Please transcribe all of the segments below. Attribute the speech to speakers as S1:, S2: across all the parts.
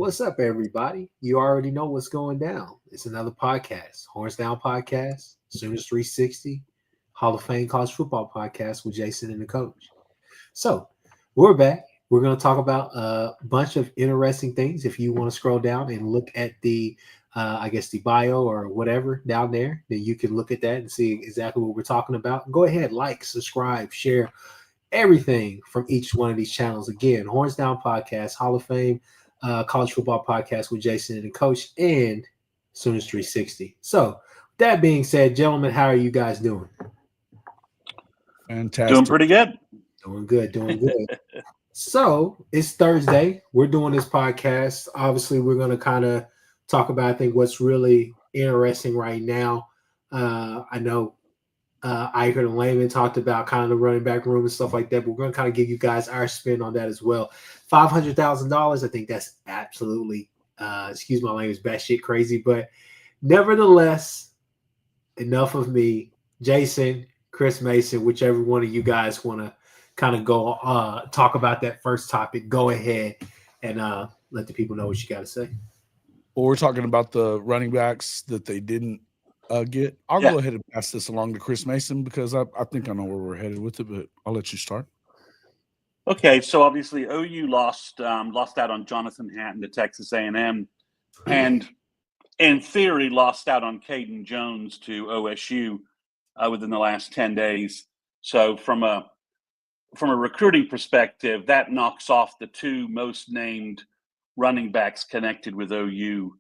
S1: What's up, everybody? You already know what's going down. It's another podcast, Horns Down Podcast, Sooners 360, Hall of Fame College Football Podcast with Jason and the coach. So, we're back. We're going to talk about a bunch of interesting things. If you want to scroll down and look at the bio or whatever down there, then you can look at that and see exactly what we're talking about. Go ahead, like, subscribe, share everything from each one of these channels. Again, Horns Down Podcast, Hall of Fame College Football Podcast with Jason and the coach, and Sooners 360. So, that being said, gentlemen, how are you guys doing?
S2: Fantastic.
S3: Doing pretty good.
S1: Doing good. So, it's Thursday. We're doing this podcast. Obviously, we're going to kind of talk about, I think, what's really interesting right now. I know Eichert and Lehman talked about kind of the running back room and stuff like that, but we're going to kind of give you guys our spin on that as well. $500,000, I think that's absolutely, excuse my language, batshit crazy, but nevertheless, enough of me. Jason, Chris Mason, whichever one of you guys want to kind of go talk about that first topic, go ahead and let the people know what you got to say.
S2: Well, we're talking about the running backs that they didn't get. I'll go ahead and pass this along to Chris Mason because I think I know where we're headed with it, but I'll let you start.
S3: Okay, so obviously OU lost out on Jonathan Hatton to Texas A&M, and in theory lost out on Kaydin Jones to OSU within the last 10 days. So from a recruiting perspective, that knocks off the two most named running backs connected with OU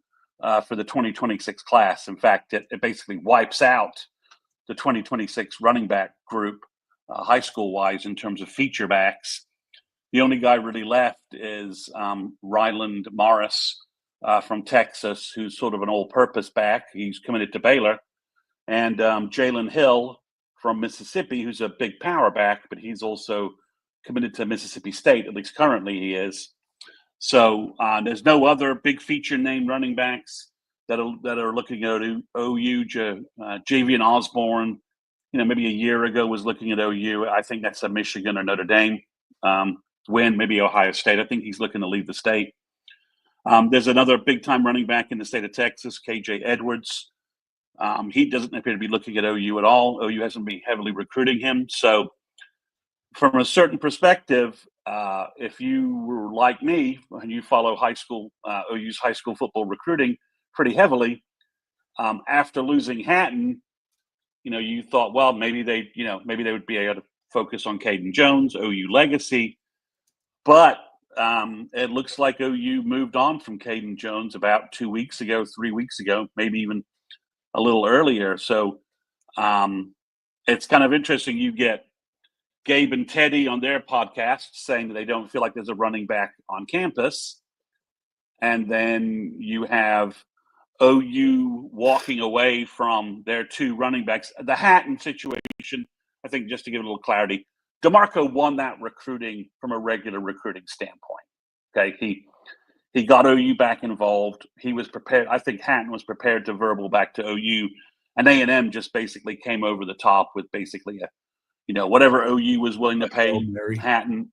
S3: for the 2026 class. In fact, it basically wipes out the 2026 running back group, high school-wise, in terms of feature backs. The only guy really left is Ryland Morris from Texas, who's sort of an all-purpose back. He's committed to Baylor. And Jalen Hill from Mississippi, who's a big power back, but he's also committed to Mississippi State, at least currently he is. So there's no other big feature named running backs that are looking at OU. Javian Osborne, maybe a year ago was looking at OU. I think that's a Michigan or Notre Dame win, maybe Ohio State. I think he's looking to leave the state. There's another big-time running back in the state of Texas, KJ Edwards. He doesn't appear to be looking at OU at all. OU hasn't been heavily recruiting him. So from a certain perspective, if you were like me and you follow OU's high school football recruiting pretty heavily, after losing Hatton, you thought, well, maybe they would be able to focus on Kaydin Jones, OU legacy. But it looks like OU moved on from Kaydin Jones about 2 weeks ago, 3 weeks ago, maybe even a little earlier. So it's kind of interesting. You get Gabe and Teddy on their podcast saying that they don't feel like there's a running back on campus. And then you have OU walking away from their two running backs. The Hatton situation, I think, just to give a little clarity, DeMarco won that recruiting from a regular recruiting standpoint. Okay, he got OU back involved. He was prepared. I think Hatton was prepared to verbal back to OU, and A&M just basically came over the top with basically whatever OU was willing to pay Hatton.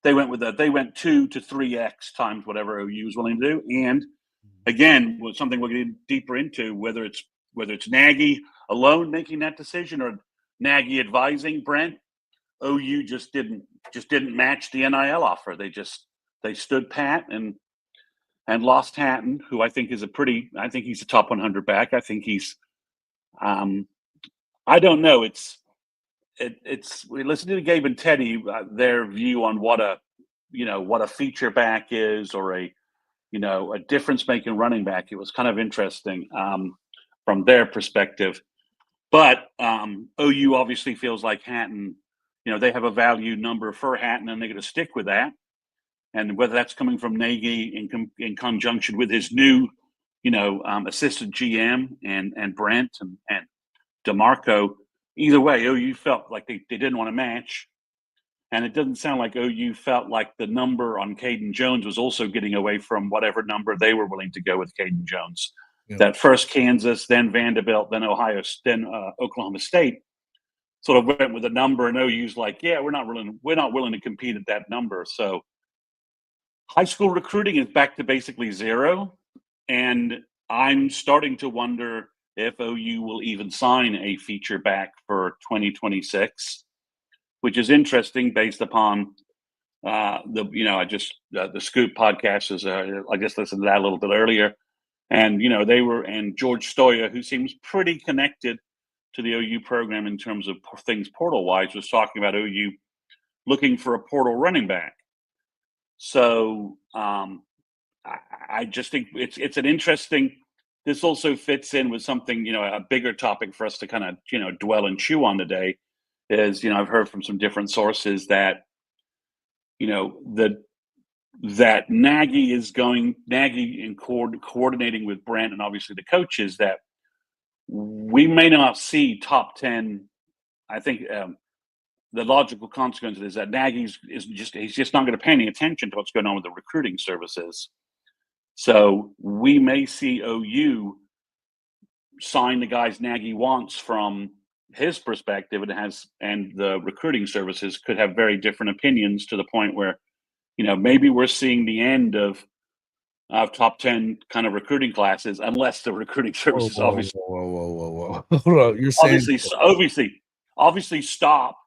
S3: They went 2 to 3x times whatever OU was willing to do. And again, was something we're getting deeper into, whether it's Nagy alone making that decision or Nagy advising Brent. OU just didn't match the NIL offer. They stood pat and lost Hatton, who I think he's a top 100 back. I think he's I don't know. We listened to Gabe and Teddy, their view on what a feature back is, or a difference making running back. It was kind of interesting from their perspective. But OU obviously feels like Hatton, they have a value number for Hatton, and they're going to stick with that. And whether that's coming from Nagy in conjunction with his new, assistant GM and Brent and DeMarco, either way, OU felt like they didn't want to match. And it doesn't sound like OU felt like the number on Kaydin Jones was also getting away from whatever number they were willing to go with Kaydin Jones. Yep. That first Kansas, then Vanderbilt, then Ohio, then Oklahoma State sort of went with a number, and OU's like, yeah, we're not willing to compete at that number. So high school recruiting is back to basically zero, and I'm starting to wonder if OU will even sign a feature back for 2026, which is interesting based upon the Scoop podcast is I just listened to that a little bit earlier, and and George Stoya, who seems pretty connected to the OU program in terms of things portal wise, was talking about OU looking for a portal running back. So I just think it's an interesting. This also fits in with something, a bigger topic for us to kind of dwell and chew on today. Is I've heard from some different sources that that Nagy in coordinating with Brent and obviously the coaches, that we may not see top 10. I think the logical consequence is that Nagy he's just not going to pay any attention to what's going on with the recruiting services. So we may see OU sign the guys Nagy wants from his perspective, and the recruiting services could have very different opinions, to the point where maybe we're seeing the end of top 10 kind of recruiting classes, unless the recruiting services
S2: Whoa. Hold on. You're saying
S3: obviously stop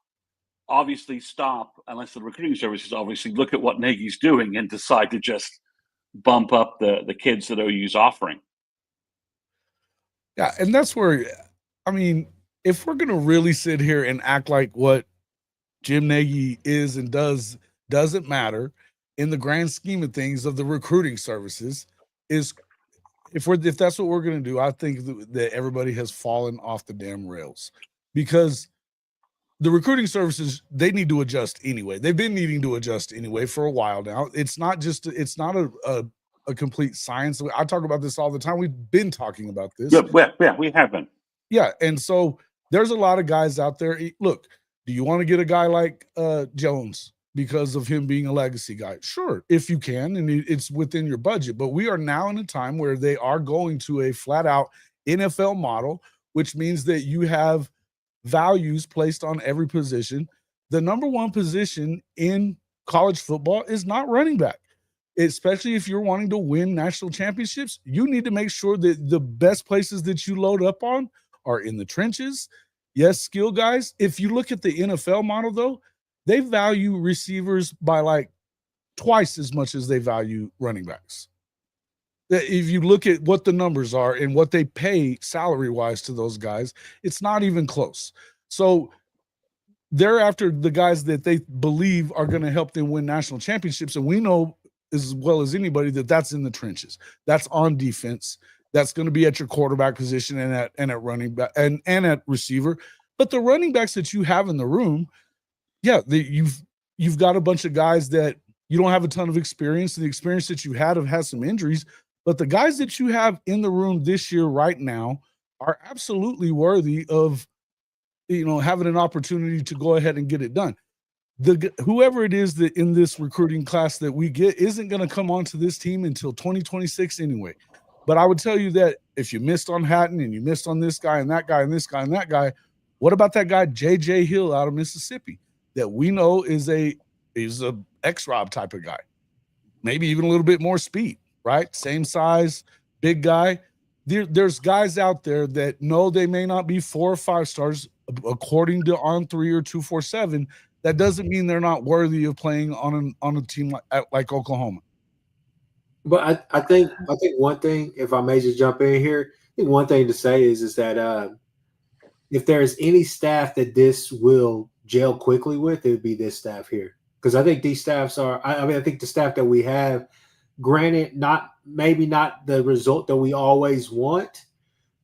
S3: unless the recruiting services obviously look at what Nagy's doing and decide to just bump up the kids that OU's offering.
S2: Yeah, and that's where, I mean, if we're going to really sit here and act like what Jim Nagy is and doesn't matter in the grand scheme of things of the recruiting services, is if that's what we're going to do, I think that everybody has fallen off the damn rails, because the recruiting services, they need to adjust anyway. They've been needing to adjust anyway for a while now. It's not a complete science. I talk about this all the time. We've been talking about this.
S3: Yeah, we have been.
S2: Yeah, and so there's a lot of guys out there. Look, do you want to get a guy like Jones because of him being a legacy guy? Sure, if you can, and it's within your budget. But we are now in a time where they are going to a flat-out NFL model, which means that you have values placed on every position. The number one position in college football is not running back. Especially if you're wanting to win national championships, you need to make sure that the best places that you load up on are in the trenches. Yes, skill guys. If you look at the NFL model, though, they value receivers by like twice as much as they value running backs. If you look at what the numbers are and what they pay salary-wise to those guys, it's not even close. So they're after the guys that they believe are going to help them win national championships, and we know as well as anybody that that's in the trenches. That's on defense. That's going to be at your quarterback position and at running back and at receiver. But the running backs that you have in the room, yeah, you've got a bunch of guys that you don't have a ton of experience. The experience that you have had some injuries, but the guys that you have in the room this year right now are absolutely worthy of having an opportunity to go ahead and get it done. Whoever it is that in this recruiting class that we get isn't going to come onto this team until 2026 anyway. But I would tell you that if you missed on Hatton and you missed on this guy and that guy and this guy and that guy, what about that guy J.J. Hill out of Mississippi that we know is a X-Rob type of guy, maybe even a little bit more speed, right? Same size, big guy. There's guys out there that know they may not be 4 or 5 stars according to On3 or 247. That doesn't mean they're not worthy of playing on a team like Oklahoma.
S1: But I think one thing, if I may just jump in here, I think one thing to say is that if there's any staff that this will gel quickly with, it would be this staff here. Because I think these staffs are – I think the staff that we have, granted, maybe not the result that we always want,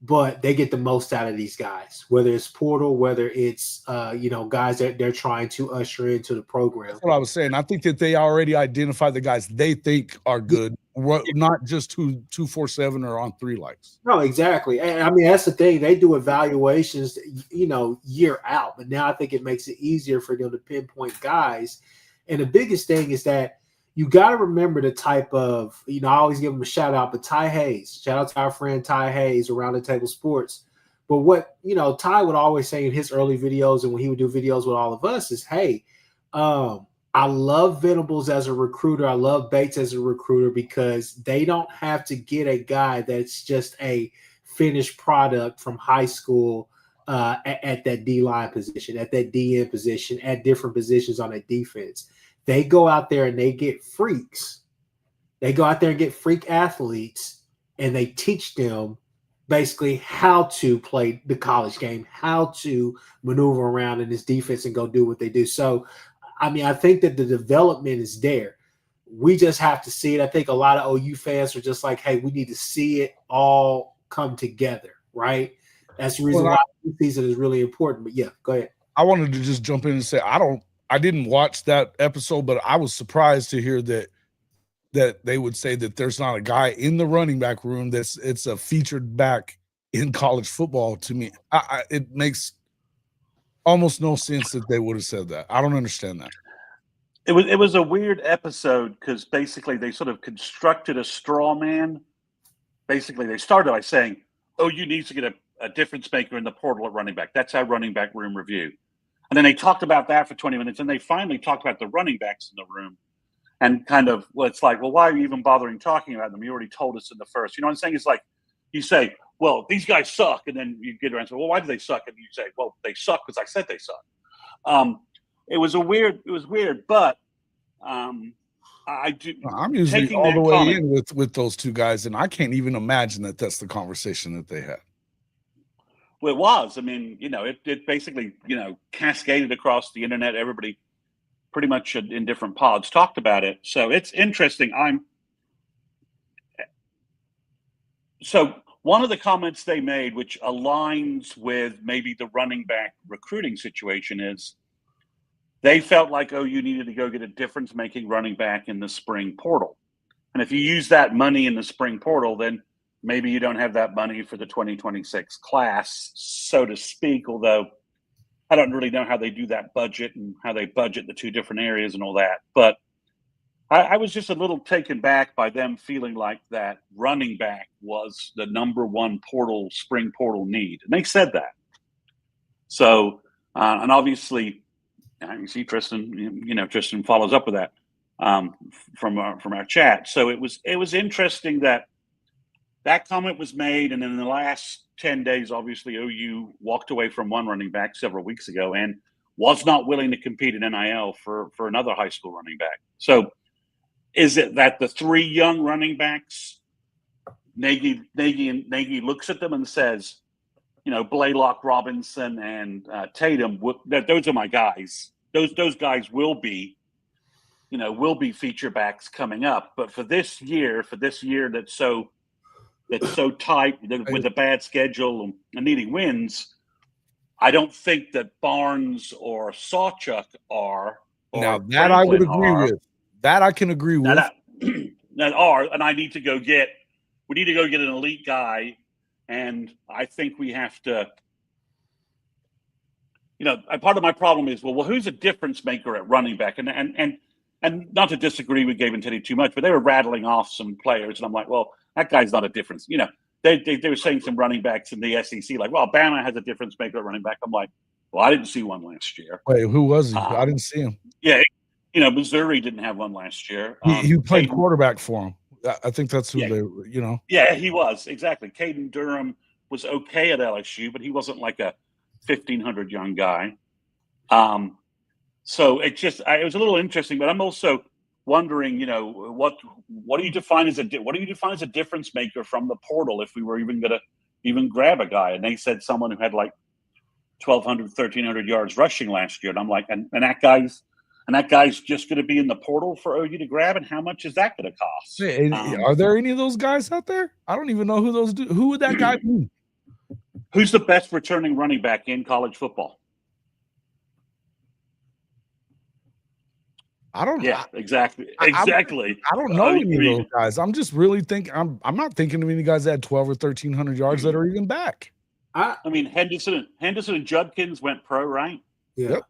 S1: but they get the most out of these guys, whether it's portal, whether it's, guys that they're trying to usher into the program.
S2: That's what I was saying. I think that they already identified the guys they think are good, not just who 247 or On3 likes.
S1: No, exactly. And I mean, that's the thing. They do evaluations, year out. But now I think it makes it easier for them to pinpoint guys. And the biggest thing is that you got to remember the type of, I always give him a shout out, but Ty Hayes, shout out to our friend Ty Hayes, Around the Table Sports. But what, Ty would always say in his early videos and when he would do videos with all of us is, hey, I love Venables as a recruiter. I love Bates as a recruiter because they don't have to get a guy that's just a finished product from high school at that D-line position, at that DN position, at different positions on that defense. They go out there and they get freaks. They go out there and get freak athletes, and they teach them basically how to play the college game, how to maneuver around in this defense and go do what they do. So, I mean, I think that the development is there. We just have to see it. I think a lot of OU fans are just like, hey, we need to see it all come together, right? That's the reason why this season is really important. But yeah, go ahead.
S2: I wanted to just jump in and say I didn't watch that episode, but I was surprised to hear that they would say that there's not a guy in the running back room it's a featured back in college football. To me, it makes almost no sense that they would have said that. I don't understand that.
S3: It was a weird episode because basically they sort of constructed a straw man. Basically, they started by saying, OU needs to get a difference maker in the portal at running back. That's our running back room review. And then they talked about that for 20 minutes, and they finally talked about the running backs in the room. And kind of, well, it's like, well, why are you even bothering talking about them? You already told us in the first. You know what I'm saying? It's like you say, well, these guys suck. And then you get around and say, well, why do they suck? And you say, well, they suck because I said they suck. It was weird, but I do.
S2: I'm usually all the way in with those two guys, and I can't even imagine that that's the conversation that they had.
S3: Well, it was. I mean, it basically, cascaded across the internet. Everybody pretty much in different pods talked about it. So it's interesting. So one of the comments they made, which aligns with maybe the running back recruiting situation, is they felt like OU needed to go get a difference-making running back in the spring portal. And if you use that money in the spring portal, then maybe you don't have that money for the 2026 class, so to speak, although I don't really know how they do that budget and how they budget the two different areas and all that. But I was just a little taken back by them feeling like that running back was the number one spring portal need. And they said that. So, and obviously, you see Tristan, Tristan follows up with that from our chat. So it was interesting that comment was made, and then in the last 10 days, obviously, OU walked away from one running back several weeks ago and was not willing to compete in NIL for another high school running back. So is it that the three young running backs, Nagy looks at them and says, Blaylock, Robinson, and Tatum, those are my guys. Those guys will be feature backs coming up. But for this year that's so tight with a bad schedule and needing wins, I don't think that Barnes or Sawchuk are.
S2: Now that I would agree with. That I can agree with.
S3: And I need to go get. We need to go get an elite guy, and I think we have to. Part of my problem is, well, who's a difference maker at running back? And not to disagree with Gabe and Teddy too much, but they were rattling off some players, and I'm like, well, that guy's not a difference. They were saying some running backs in the SEC, like, well, Bama has a difference maker at running back. I'm like, well, I didn't see one last year.
S2: Wait, who was he? I didn't see him.
S3: Yeah, Missouri didn't have one last year.
S2: He played quarterback for him. I think that's who they.
S3: Yeah, he was exactly. Kaydin Durham was okay at LSU, but he wasn't like a 1,500 young guy. So it was a little interesting, but I'm also wondering, what do you define as a difference maker from the portal if we were even going to even grab a guy? And they said someone who had like 1,200, 1,300 yards rushing last year, and I'm like, and that guy's just going to be in the portal for OU to grab, and how much is that going to cost?
S2: Hey, are there any of those guys out there? I don't even know who those do. Who would that guy be?
S3: Who's the best returning running back in college football?
S2: I don't know.
S3: Yeah, exactly.
S2: I don't know any of those guys. I'm just really thinking. I'm not thinking of any guys that had 1,200 or 1,300 yards that are even back.
S3: I mean, Henderson and Judkins went pro, right?
S1: Yeah.
S2: Yep.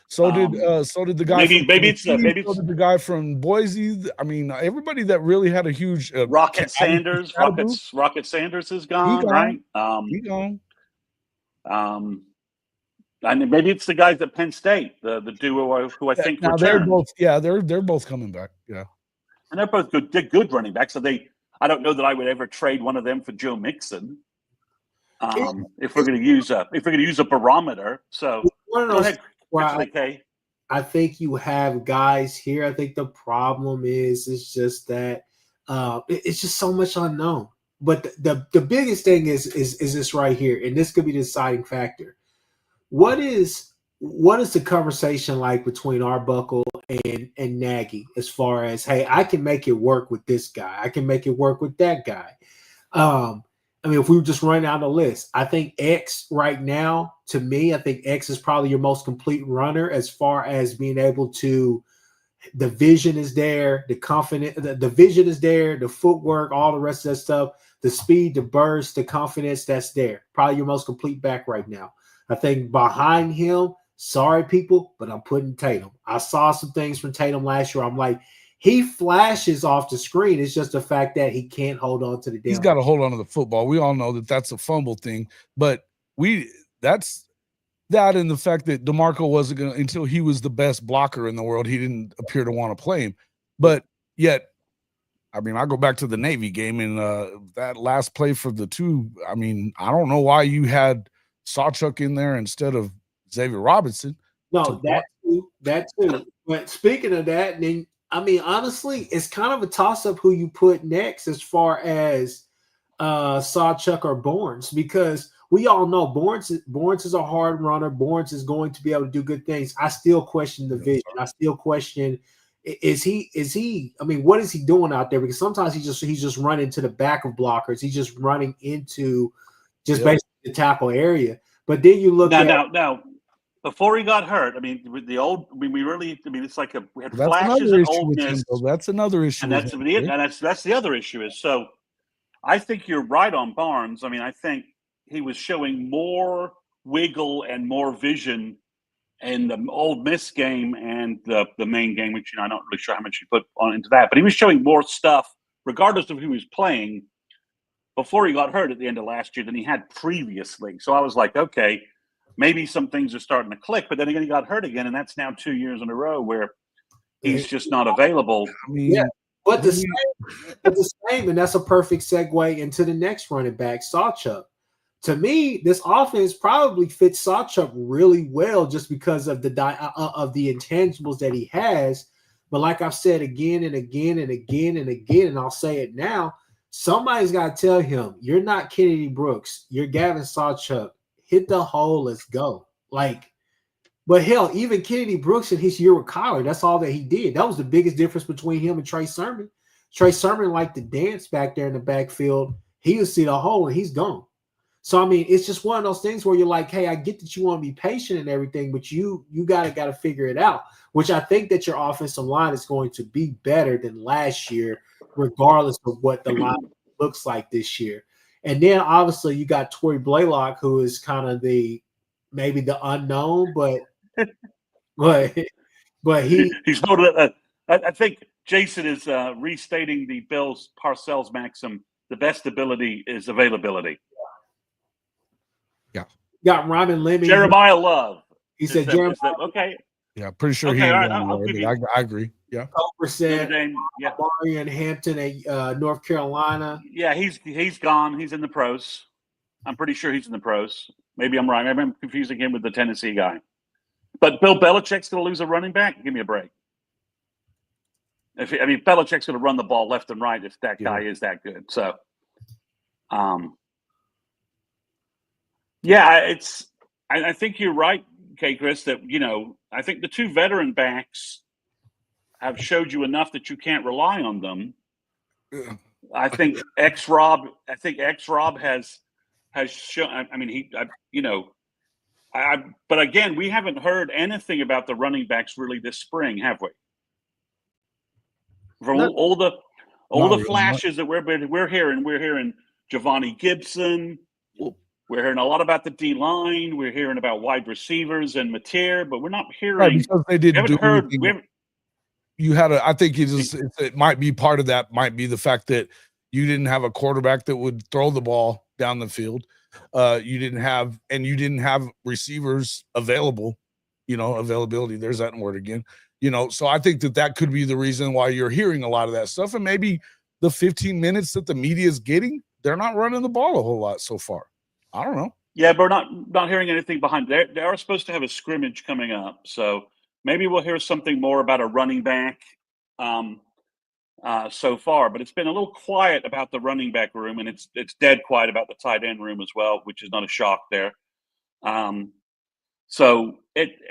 S2: So did the guy.
S3: Maybe it's
S2: the guy from Boise. I mean, everybody that really had a huge
S3: Rocket Sanders. Rocket Sanders is gone, right?
S2: He gone.
S3: And maybe it's the guys at Penn State, the duo who I think
S2: now
S3: returned.
S2: they're both coming back. Yeah,
S3: and they're both good. They're good running backs. So I don't know that I would ever trade one of them for Joe Mixon. If we're going to use a barometer, so go ahead, Kay.
S1: I think you have guys here. I think the problem is just that it's just so much unknown. But the biggest thing is this right here, and this could be the deciding factor. What is the conversation like between Arbuckle and Nagy as far as, hey, I can make it work with this guy, I can make it work with that guy. I mean, if we just run down the list, I think X right now, to me, I think X is probably your most complete runner as far as being able to. The vision is there, the vision is there, the footwork, all the rest of that stuff, the speed, the burst, the confidence, that's there. Probably your most complete back right now. I think behind him, sorry people, but I'm putting Tatum. I saw some things from Tatum last year. I'm like, he flashes off the screen. It's just the fact that he can't hold on to the damn.
S2: He's got to hold on to the football. We all know that that's a fumble thing, but that's that and the fact that DeMarco wasn't going to, until he was the best blocker in the world, he didn't appear to want to play him. But yet, I mean, I go back to the Navy game and that last play for the two. I mean, I don't know why you had Sawchuk in there instead of Xavier Robinson.
S1: No, that too. But speaking of that, then I mean, honestly, it's kind of a toss-up who you put next as far as Sawchuk or Borns, because we all know Borns is a hard runner. Borns is going to be able to do good things. I still question the vision. I still question, is he? I mean, what is he doing out there? Because sometimes he's just running to the back of blockers. He's just running into basically the tackle area. But then you look
S3: now. Before he got hurt, I mean, with the old, I mean, it's like we had flashes of Ole Miss.
S2: That's another issue.
S3: And that's the other issue is, so I think you're right on Barnes. I mean, I think he was showing more wiggle and more vision in the Ole Miss game and the main game, which, I'm not really sure how much you put on into that, but he was showing more stuff, regardless of who he was playing, before he got hurt at the end of last year than he had previously. So I was like, okay, maybe some things are starting to click, but then again, he got hurt again, and that's now 2 years in a row where he's just not available.
S1: Yeah, but the same, and that's a perfect segue into the next running back, Sawchuk. To me, this offense probably fits Sawchuk really well just because of the intangibles that he has. But like I've said again and again and again and again, and I'll say it now, somebody's got to tell him, you're not Kennedy Brooks, you're Gavin Sawchuk. Hit the hole, let's go. But hell, even Kennedy Brooks in his year with Kyler, that's all that he did. That was the biggest difference between him and Trey Sermon. Trey Sermon liked to dance back there in the backfield. He would see the hole and he's gone. So I mean, it's just one of those things where you're like, hey, I get that you want to be patient and everything, but you gotta figure it out. Which I think that your offensive line is going to be better than last year, regardless of what the line looks like this year. And then obviously you got Torrey Blaylock, who is kind of maybe the unknown, but he's
S3: holding. I think Jason is restating the Bills Parcells maxim: the best ability is availability.
S2: Yeah,
S1: got Ryman Lemmy,
S3: Jeremiah Love.
S1: He said Jeremiah.
S3: Okay.
S2: Yeah, pretty sure
S3: okay,
S2: I agree. Yeah.
S1: Percent. Yeah. Marion Hampton at North Carolina.
S3: Yeah, he's gone. He's in the pros. I'm pretty sure he's in the pros. Maybe I'm right. Maybe I'm confusing him with the Tennessee guy. But Bill Belichick's going to lose a running back? Give me a break. Belichick's going to run the ball left and right if that guy is that good. So, I think you're right, Kchris, that, I think the two veteran backs have showed you enough that you can't rely on them.
S2: Yeah.
S3: I think X-Rob has shown. I mean, but again, we haven't heard anything about the running backs really this spring, have we? From all the flashes that we're hearing Giovanni Gibson. We're hearing a lot about the D-line. We're hearing about wide receivers and Mateer, but we're not hearing.
S2: Right, because they didn't do anything. I think it might be part of that, might be the fact that you didn't have a quarterback that would throw the ball down the field. You didn't have receivers available, availability. There's that word again. So I think that could be the reason why you're hearing a lot of that stuff. And maybe the 15 minutes that the media is getting, they're not running the ball a whole lot so far. I don't know.
S3: Yeah, but we're not hearing anything behind. They are supposed to have a scrimmage coming up, so maybe we'll hear something more about a running back so far. But it's been a little quiet about the running back room, and it's dead quiet about the tight end room as well, which is not a shock there. So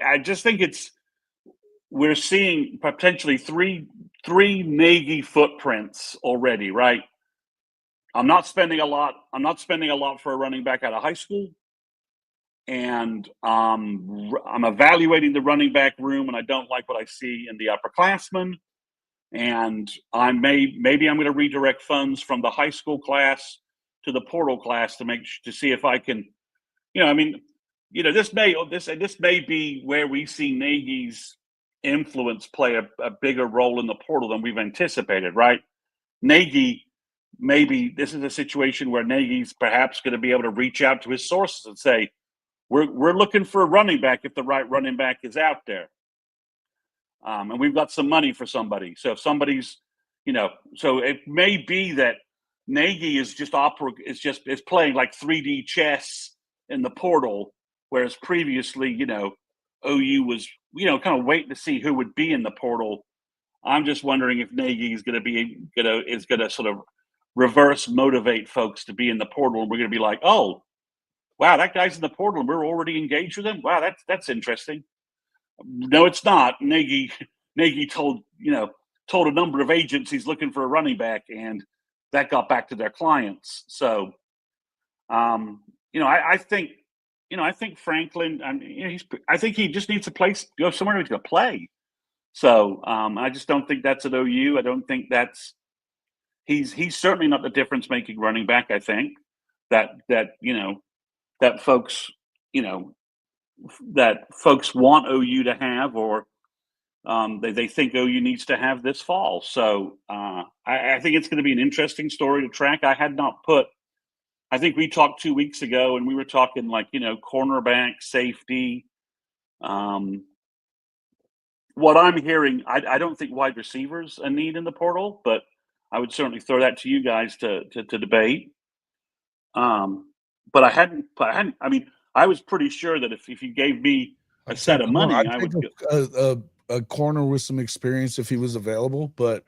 S3: I just think we're seeing potentially three Nagy footprints already, right? I'm not spending a lot for a running back out of high school, and I'm evaluating the running back room, and I don't like what I see in the upperclassmen. And maybe I'm going to redirect funds from the high school class to the portal class to see if I can, this may be where we see Nagy's influence play a bigger role in the portal than we've anticipated, right? Nagy, maybe this is a situation where Nagy's perhaps going to be able to reach out to his sources and say, we're looking for a running back if the right running back is out there. And we've got some money for somebody. So if somebody's, so it may be that Nagy is is playing like 3D chess in the portal, whereas previously, OU was, kind of waiting to see who would be in the portal. I'm just wondering if Nagy is going to sort of reverse motivate folks to be in the portal, and we're going to be like, oh, wow, that guy's in the portal, and we're already engaged with him. Wow, that's interesting. No, it's not. Nagy told a number of agents he's looking for a running back, and that got back to their clients. So, I think Franklin. I think he just needs a place, go somewhere he's going to play. So, I just don't think that's at OU. I don't think he's certainly not the difference-making running back. I think that folks want OU to have, or they think OU needs to have this fall. So I think it's going to be an interesting story to track. I think we talked 2 weeks ago, and we were talking cornerback, safety. What I'm hearing, I don't think wide receivers a need in the portal, but I would certainly throw that to you guys to debate. But I hadn't. I mean, I was pretty sure that if you gave me a set of money, I would
S2: take a corner with some experience if he was available, but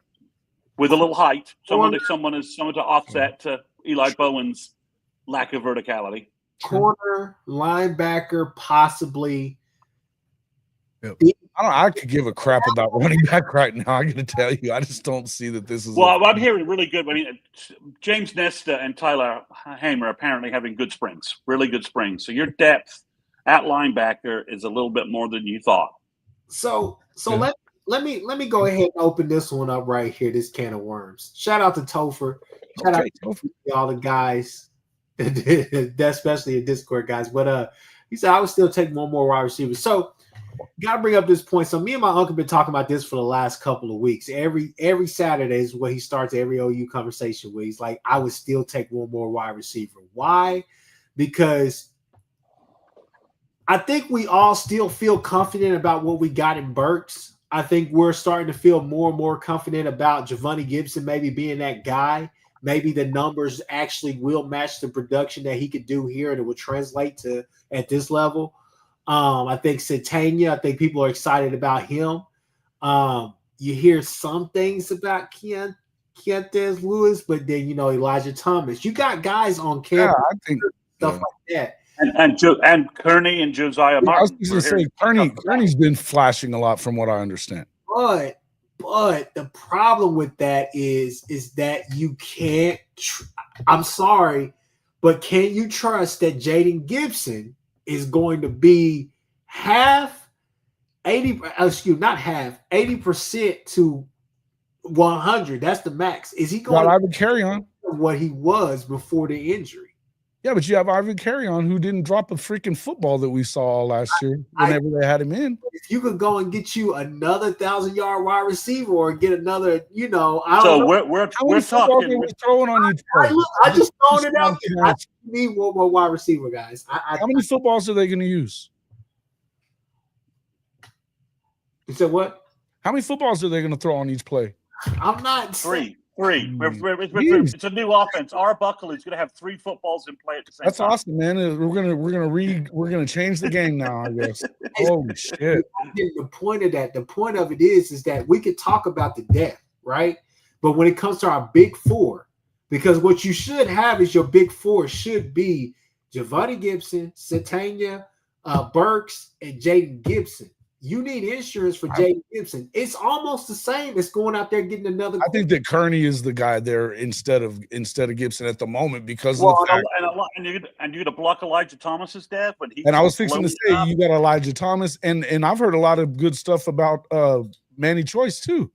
S3: with a little height, someone to offset to Eli Bowen's lack of verticality.
S1: Corner, linebacker, possibly.
S2: Yep. I could give a crap about running back right now. I'm going to tell you, I just don't see that this is.
S3: Well, I'm hearing really good. I mean, James Nesta and Tyler Hamer apparently having good springs, really good springs. So your depth at linebacker is a little bit more than you thought.
S1: So yeah. Let me go ahead and open this one up right here. This can of worms. Shout out to Topher. Shout out to all the guys, especially the Discord guys. But he said I would still take one more wide receiver. So. Got to bring up this point. So me and my uncle been talking about this for the last couple of weeks. Every Saturday is what he starts every OU conversation with. He's like, I would still take one more wide receiver. Why? Because I think we all still feel confident about what we got in Burks. I think we're starting to feel more and more confident about Javonte Gibson maybe being that guy. Maybe the numbers actually will match the production that he could do here, and it will translate to at this level. I think Satania, I think people are excited about him. You hear some things about Keontae Lewis, but then, Elijah Thomas. You got guys on campus, stuff like that.
S3: And Kearney and Josiah Martin.
S2: I was going to say, Kearney's been flashing a lot from what I understand.
S1: But the problem with that is that you can't I'm sorry, but can you trust that Jaden Gibson is going to be 80% to 100. That's the max. Is he going
S2: to carry on
S1: what he was before the injury?
S2: Yeah, but you have Ivan Carry-On, who didn't drop a freaking football that we saw last year whenever they had him in.
S1: If you could go and get you another 1,000-yard wide receiver or get another, I don't know.
S3: We're talking.
S2: Are we throwing on each play?
S1: I just throwing it out there. I need one more wide receiver, guys.
S2: How many footballs are they going to use?
S1: You said what?
S2: How many footballs are they going to throw on each play?
S1: I'm not
S3: Three. It's a new offense. Arbuckle is going to have 3 footballs in play at the same time.
S2: That's awesome, man. We're gonna change the game now, I guess. Holy shit!
S1: The point of it is that we could talk about the depth, right? But when it comes to our big four, because what you should have is your big four should be Javonte Gibson, Satania, Burks, and Jaden Gibson. You need insurance for Jaden Gibson. It's almost the same as going out there getting another.
S2: I think that Kearney is the guy there instead of Gibson at the moment because
S3: of
S2: the fact.
S3: And you're going to block Elijah Thomas's death.
S2: And I was fixing to say you got Elijah Thomas, and I've heard a lot of good stuff about Manny Choice too.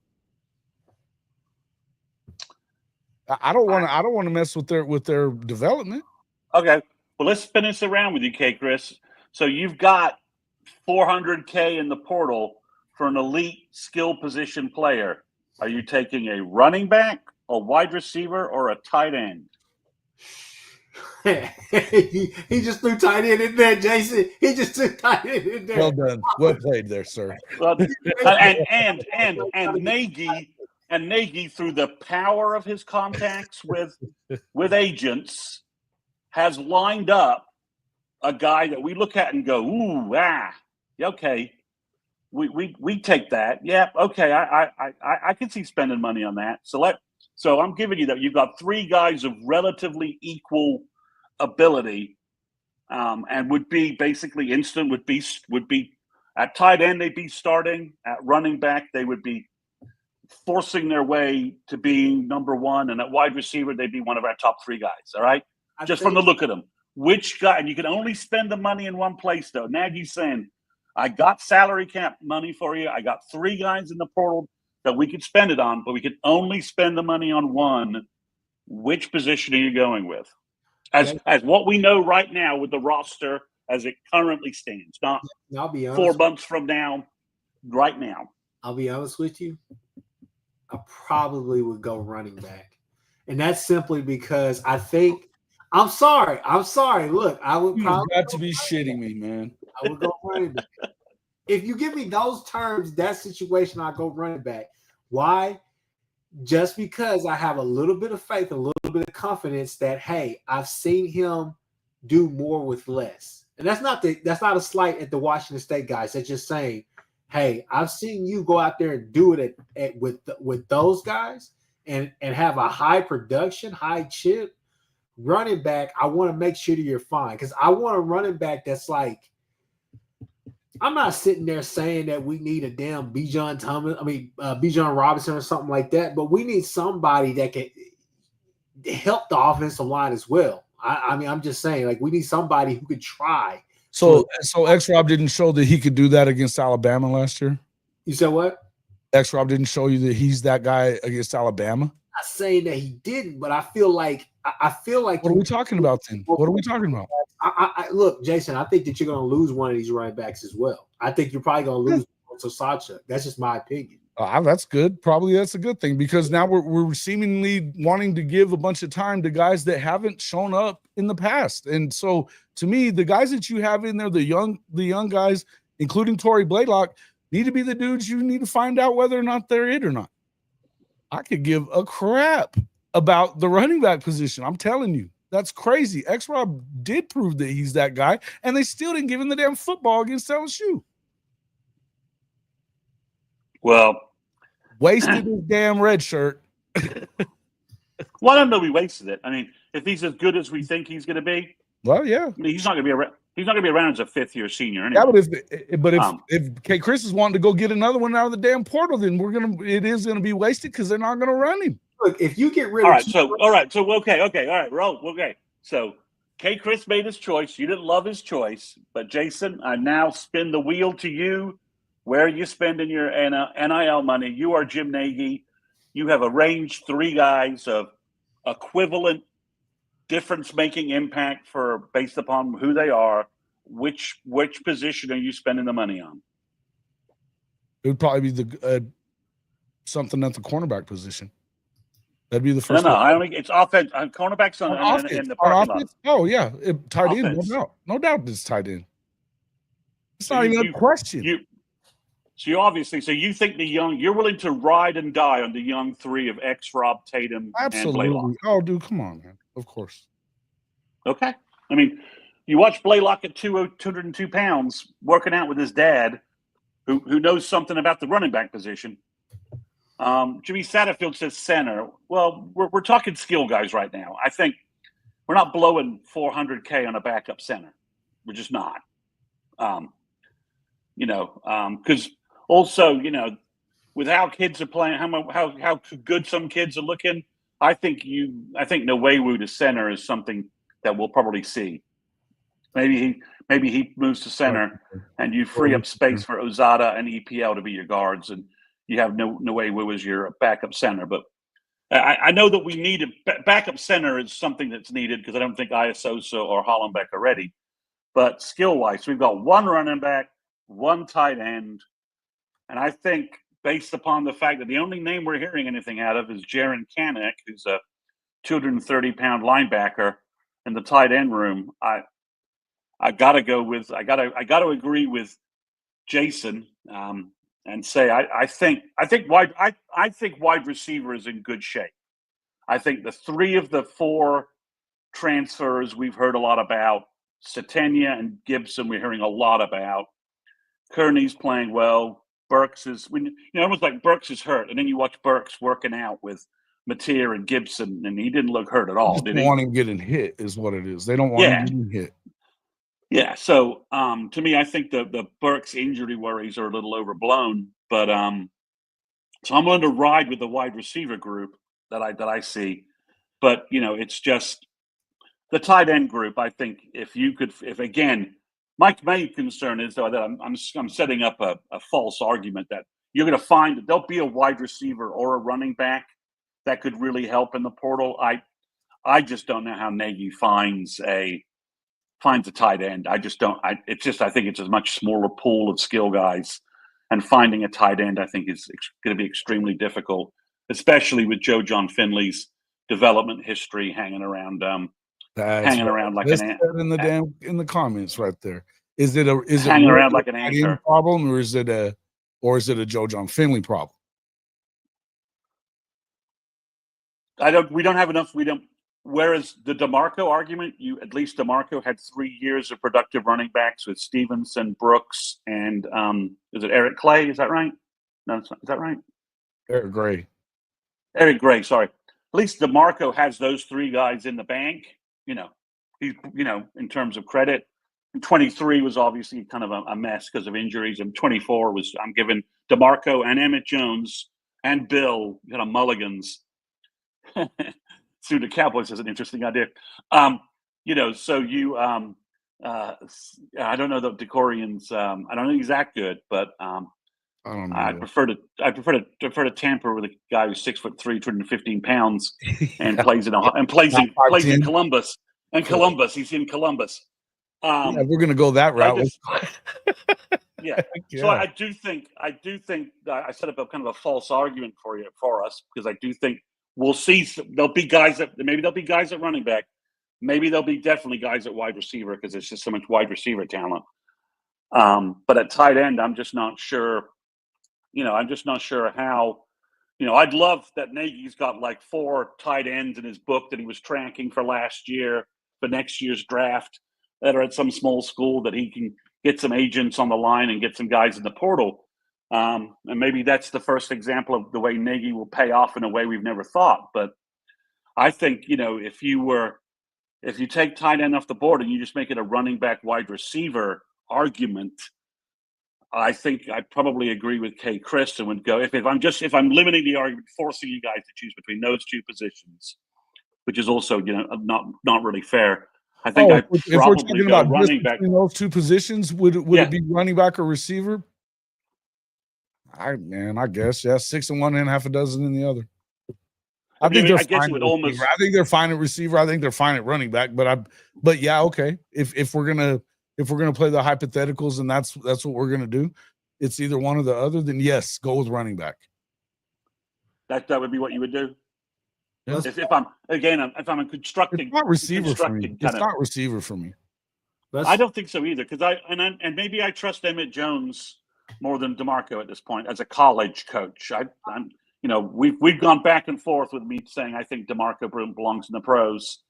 S2: I don't want to mess with their development.
S3: Okay, well let's spin this around with you, Kchris. So you've got $400K in the portal for an elite skill position player. Are you taking a running back, a wide receiver, or a tight end?
S1: he just threw tight end in there, Jason. He just threw tight end in there.
S2: Well done. Well played there, sir.
S3: Well, and Nagy, through the power of his contacts with agents, has lined up a guy that we look at and go, ooh, okay, we take that. Yeah, okay, I can see spending money on that. So I'm giving you that. You've got 3 guys of relatively equal ability, and would be basically instant. Would be at tight end they'd be starting. At running back they would be forcing their way to being number 1, and at wide receiver they'd be one of our top 3 guys. All right, from the look of them. Which guy? And you can only spend the money in one place, though. Nagy's saying, I got salary cap money for you. I got 3 guys in the portal that we could spend it on, but we could only spend the money on one. Which position are you going with? As what we know right now with the roster as it currently stands, not
S1: I'll be honest
S3: 4 months from now, right now.
S1: I'll be honest with you. I probably would go running back. And that's simply because I think I'm sorry. Look, I would probably.
S2: You got to be shitting me, man.
S1: I would go running back. If you give me those terms, that situation, I go running back. Why? Just because I have a little bit of faith, a little bit of confidence that, hey, I've seen him do more with less. And that's not a slight at the Washington State guys. That's just saying, hey, I've seen you go out there and do it with those guys and have a high production, high chip. Running back, I want to make sure that you're fine because I want a running back that's like, I'm not sitting there saying that we need a damn Bijan Robinson or something like that, but we need somebody that can help the offensive line as well. I'm just saying, like, we need somebody who could try.
S2: So X-Rob didn't show that he could do that against Alabama last year?
S1: You said what?
S2: X-Rob didn't show you that he's that guy against Alabama?
S1: I'm not saying that he didn't, but I feel like what
S2: are we talking about then? What are we talking about?
S1: Look, Jason, I think that you're going to lose one of these running backs as well. I think you're probably going to lose to Sacha. That's just my opinion.
S2: That's good. Probably that's a good thing because now we're seemingly wanting to give a bunch of time to guys that haven't shown up in the past. And so to me, the guys that you have in there, the young guys, including Torrey Blaylock, need to be the dudes you need to find out whether or not they're it or not. I could give a crap about the running back position. I'm telling you, that's crazy. X-Rob did prove that he's that guy, and they still didn't give him the damn football against LSU.
S3: Well,
S2: wasted his damn red shirt.
S3: Well, I don't know. We wasted it. I mean, if he's as good as we think he's going to be,
S2: well, yeah.
S3: I mean, he's not going to be around. He's not going to be around as a 5th-year senior anyway.
S2: Yeah, but if Kchris is wanting to go get another one out of the damn portal, then it is going to be wasted because they're not going to run him.
S1: Look, if you get rid
S3: of okay. So Kchris made his choice. You didn't love his choice, but Jason, I now spin the wheel to you. Where are you spending your NIL money? You are Jim Nagy. You have arranged 3 guys of equivalent difference-making impact for based upon who they are, which position are you spending the money on?
S2: It would probably be the something at the cornerback position. That'd be the
S3: No,
S2: first.
S3: I don't think it's offense. Cornerbacks in the parking lot.
S2: Oh yeah, tight end,
S3: Offense.
S2: no doubt, it's tight end. It's not even a question.
S3: So you think you're willing to ride and die on the young three of Rob, Tatum,
S2: Absolutely.
S3: and Blaylock.
S2: Oh, dude, come on, man. Of course.
S3: Okay. I mean, you watch Blaylock at 202 pounds working out with his dad, who knows something about the running back position. Jimmy Satterfield says center. Well, we're talking skill guys right now. I think we're not blowing $400K on a backup center. We're just not. Because also, with how kids are playing, how good some kids are looking, I think Nwewu to center is something that we'll probably see. Maybe he moves to center, and you free up space for Ozada and EPL to be your guards, and you have Nwewu as your backup center. But I know that we need a backup center is something that's needed because I don't think Iasosa or Hollenbeck are ready. But skill-wise, we've got one running back, one tight end, and I think based upon the fact that the only name we're hearing anything out of is Jaron Kanek, who's a 230-pound linebacker in the tight end room. I gotta agree with Jason and say I think wide receiver is in good shape. I think the three of the four transfers we've heard a lot about, Satenia and Gibson, we're hearing a lot about. Kearney's playing well. Burks is almost like Burks is hurt, and then you watch Burks working out with Mateer and Gibson, and he didn't look hurt at all. Did he?
S2: Want him getting hit is what it is. They don't want him getting hit.
S3: Yeah. So to me, I think the Burks injury worries are a little overblown. But so I'm going to ride with the wide receiver group that I see. But it's just the tight end group. I think if again. My main concern is though that I'm setting up a false argument that you're going to find that there'll be a wide receiver or a running back that could really help in the portal. I just don't know how Nagy finds a tight end. I just don't. I think it's a much smaller pool of skill guys, and finding a tight end I think is going to be extremely difficult, especially with Joe John Finley's development history hanging around. Around like an ant.
S2: In the comments right there. Is it
S3: hanging around like an anchor
S2: problem, or is it a Joe John Finley problem?
S3: We don't have enough. Whereas the DeMarco argument, at least DeMarco had 3 years of productive running backs with Stevenson, Brooks, and is it Eric Clay? Is that right? No, is that right?
S2: Eric Gray.
S3: Eric Gray. Sorry. At least DeMarco has those three guys in the bank. He's in terms of credit. And 23 was obviously kind of a mess because of injuries, and 24 was I'm giving DeMarco and Emmett Jones and Bill kind of mulligans. Soon the Cowboys has an interesting idea. So you I don't know the Decorians. I don't think he's that good, but I prefer to tamper with a guy who's 6'3", 215 pounds, and plays in Columbus. And Columbus, he's in Columbus.
S2: We're gonna go that route.
S3: Yeah. So I do think I set up a kind of a false argument for us because I do think we'll see. There'll be guys at running back. Maybe there'll be definitely guys at wide receiver because there's just so much wide receiver talent. But at tight end, I'm just not sure. I'm just not sure how. I'd love that Nagy's got like 4 tight ends in his book that he was tracking for last year, for next year's draft, that are at some small school that he can get some agents on the line and get some guys in the portal. And maybe that's the first example of the way Nagy will pay off in a way we've never thought. But I think, if you take tight end off the board and you just make it a running back wide receiver argument, I think I probably agree with Kchris and would go if I'm limiting the argument, forcing you guys to choose between those two positions, which is also not really fair. I think if we're talking about running back
S2: in those two positions, would it be running back or receiver? I guess 6 in one and half a dozen in the other. I think they're
S3: I guess
S2: fine
S3: it would
S2: at
S3: almost.
S2: receiver. I think they're fine at receiver. I think they're fine at running back. But yeah, okay. If we're gonna play the hypotheticals and that's what we're gonna do, it's either one or the other. Then yes, go with running back.
S3: That would be what you would do.
S2: Yeah.
S3: If I'm constructing,
S2: It's not receiver for me. It's not receiver for me.
S3: I don't think so either, because and maybe I trust Emmett Jones more than DeMarco at this point as a college coach. I'm we've gone back and forth with me saying I think DeMarco belongs in the pros.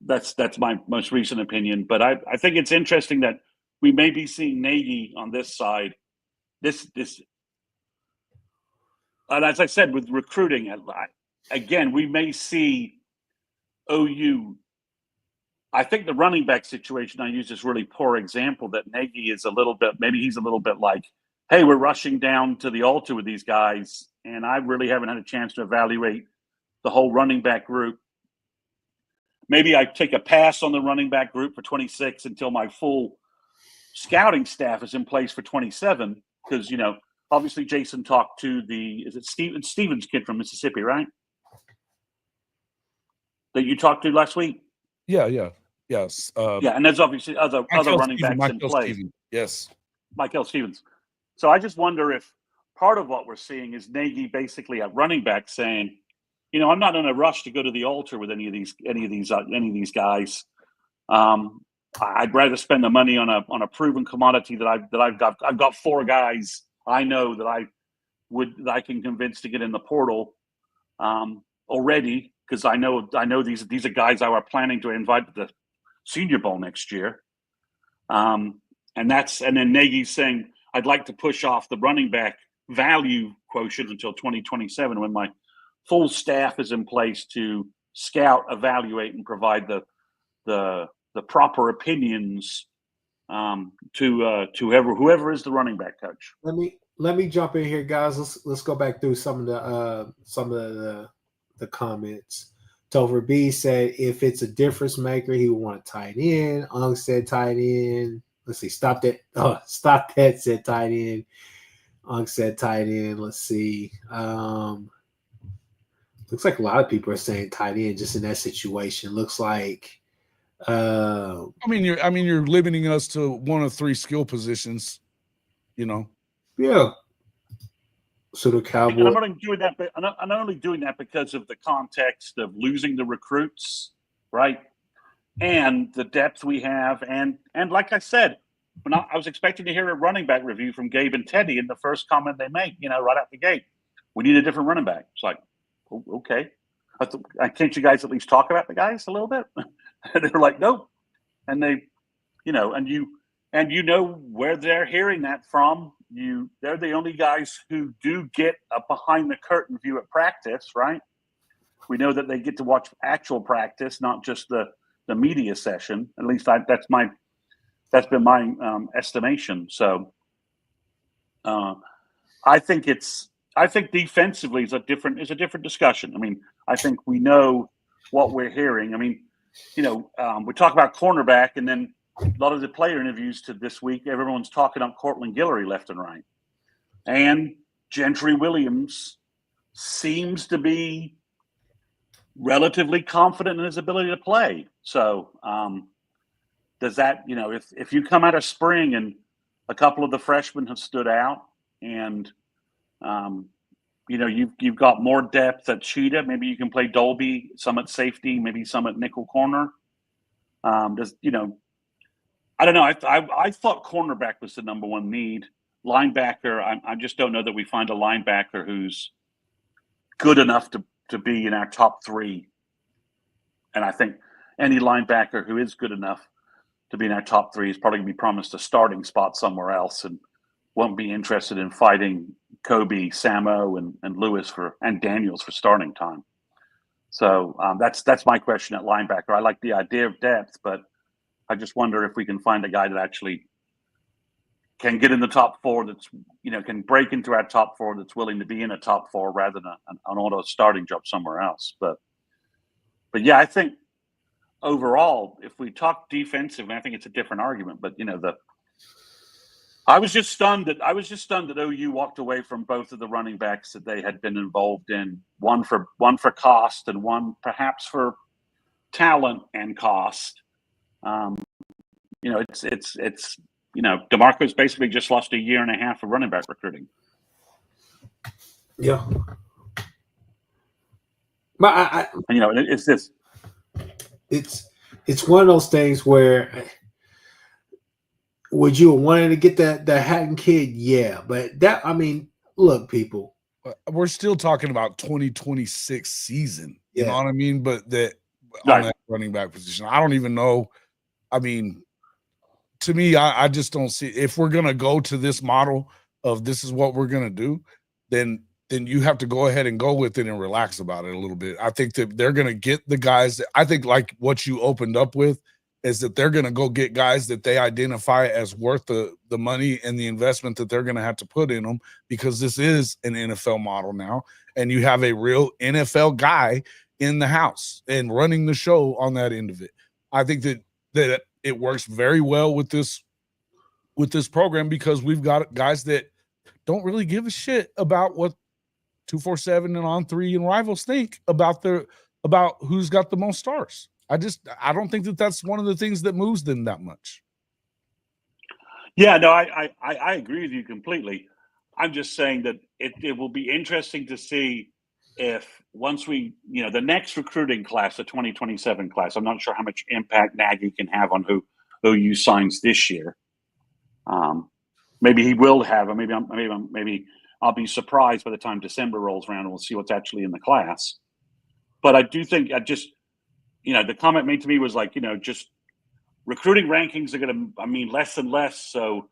S3: That's my most recent opinion, but I think it's interesting that we may be seeing Nagy on this side. This and as I said with recruiting, again we may see OU. I think the running back situation I use this really poor example that Nagy is he's a little bit like, hey, we're rushing down to the altar with these guys, and I really haven't had a chance to evaluate the whole running back group. Maybe I take a pass on the running back group for 26 until my full scouting staff is in place for 27, because, obviously Jason talked to Stevens kid from Mississippi, right? That you talked to last week?
S2: Yeah. Yes.
S3: And there's obviously other running backs in play.
S2: Yes.
S3: Michael Stevens. So I just wonder if part of what we're seeing is Nagy basically at running back saying, I'm not in a rush to go to the altar with any of these guys. I'd rather spend the money on a proven commodity that I've got. I've got 4 guys I know that I can convince to get in the portal already, because I know these are guys I were planning to invite to the Senior Bowl next year. And then Nagy's saying, I'd like to push off the running back value quotient until 2027 when my full staff is in place to scout, evaluate, and provide the proper opinions to whoever is the running back coach.
S1: Let me jump in here, guys. Let's go back through some of the comments. Topher B said if it's a difference maker, he would want a tight end. Ung said tight end. Let's see. Stop that said tight end. Ung said tight end. Let's see. Looks like a lot of people are saying tight end just in that situation. Looks like
S2: you're limiting us to one of 3 skill positions,
S1: Yeah. So the Cowboys.
S3: And I'm only doing that, but I'm only doing that because of the context of losing the recruits, right? And the depth we have, and like I said, I was expecting to hear a running back review from Gabe and Teddy, and the first comment they make, right out the gate, we need a different running back. It's like, okay, can't you guys at least talk about the guys a little bit? And they're like, nope. And they, where they're hearing that from. They're the only guys who do get a behind the curtain view at practice, right? We know that they get to watch actual practice, not just the media session. At least that's been my estimation. So I think defensively is a different discussion. I think we know what we're hearing. We talk about cornerback, and then a lot of the player interviews to this week, everyone's talking up Cortland Guillory left and right. And Gentry Williams seems to be relatively confident in his ability to play. So does that, if you come out of spring and a couple of the freshmen have stood out and, you've got more depth at Cheetah, maybe you can play Dolby, some at safety, maybe some at nickel corner. I don't know. I thought cornerback was the number one need. Linebacker, I just don't know that we find a linebacker who's good enough to be in our top 3. And I think any linebacker who is good enough to be in our top 3 is probably going to be promised a starting spot somewhere else and won't be interested in fighting Kobe, Samo, and Lewis and Daniels for starting time. So that's my question at linebacker. I like the idea of depth, but I just wonder if we can find a guy that actually can get in the top 4, that's, can break into our top 4, that's willing to be in a top 4 rather than an auto starting job somewhere else. But yeah, I think overall, if we talk defensive, I think it's a different argument. But I was just stunned that OU walked away from both of the running backs that they had been involved in. One for cost, and one perhaps for talent and cost. It's DeMarco's basically just lost a year and a half of running back recruiting.
S1: Yeah. But
S3: it's this.
S1: It's one of those things where would you have wanted to get that Hatton kid? Yeah, but look, people.
S2: We're still talking about 2026 season. You know what I mean? But on that running back position, I don't even know. I mean, to me, I just don't see, if we're gonna go to this model of this is what we're gonna do, then you have to go ahead and go with it and relax about it a little bit. I think that they're gonna get the guys that, I think, like what you opened up with, is that they're gonna go get guys that they identify as worth the money and the investment that they're gonna have to put in them, because this is an NFL model now, and you have a real NFL guy in the house and running the show on that end of it. I think that it works very well with this program, because we've got guys that don't really give a shit about what 247 and On Three and Rivals think about who's got the most stars. I don't think that that's one of the things that moves them that much.
S3: Yeah, no, I agree with you completely. I'm just saying that it will be interesting to see if once we, the next recruiting class, the 2027 class, I'm not sure how much impact Nagy can have on who OU signs this year. Maybe he will have, or maybe I'll be surprised by the time December rolls around and we'll see what's actually in the class. But I do think the comment made to me was like, just recruiting rankings are going to, less and less. So,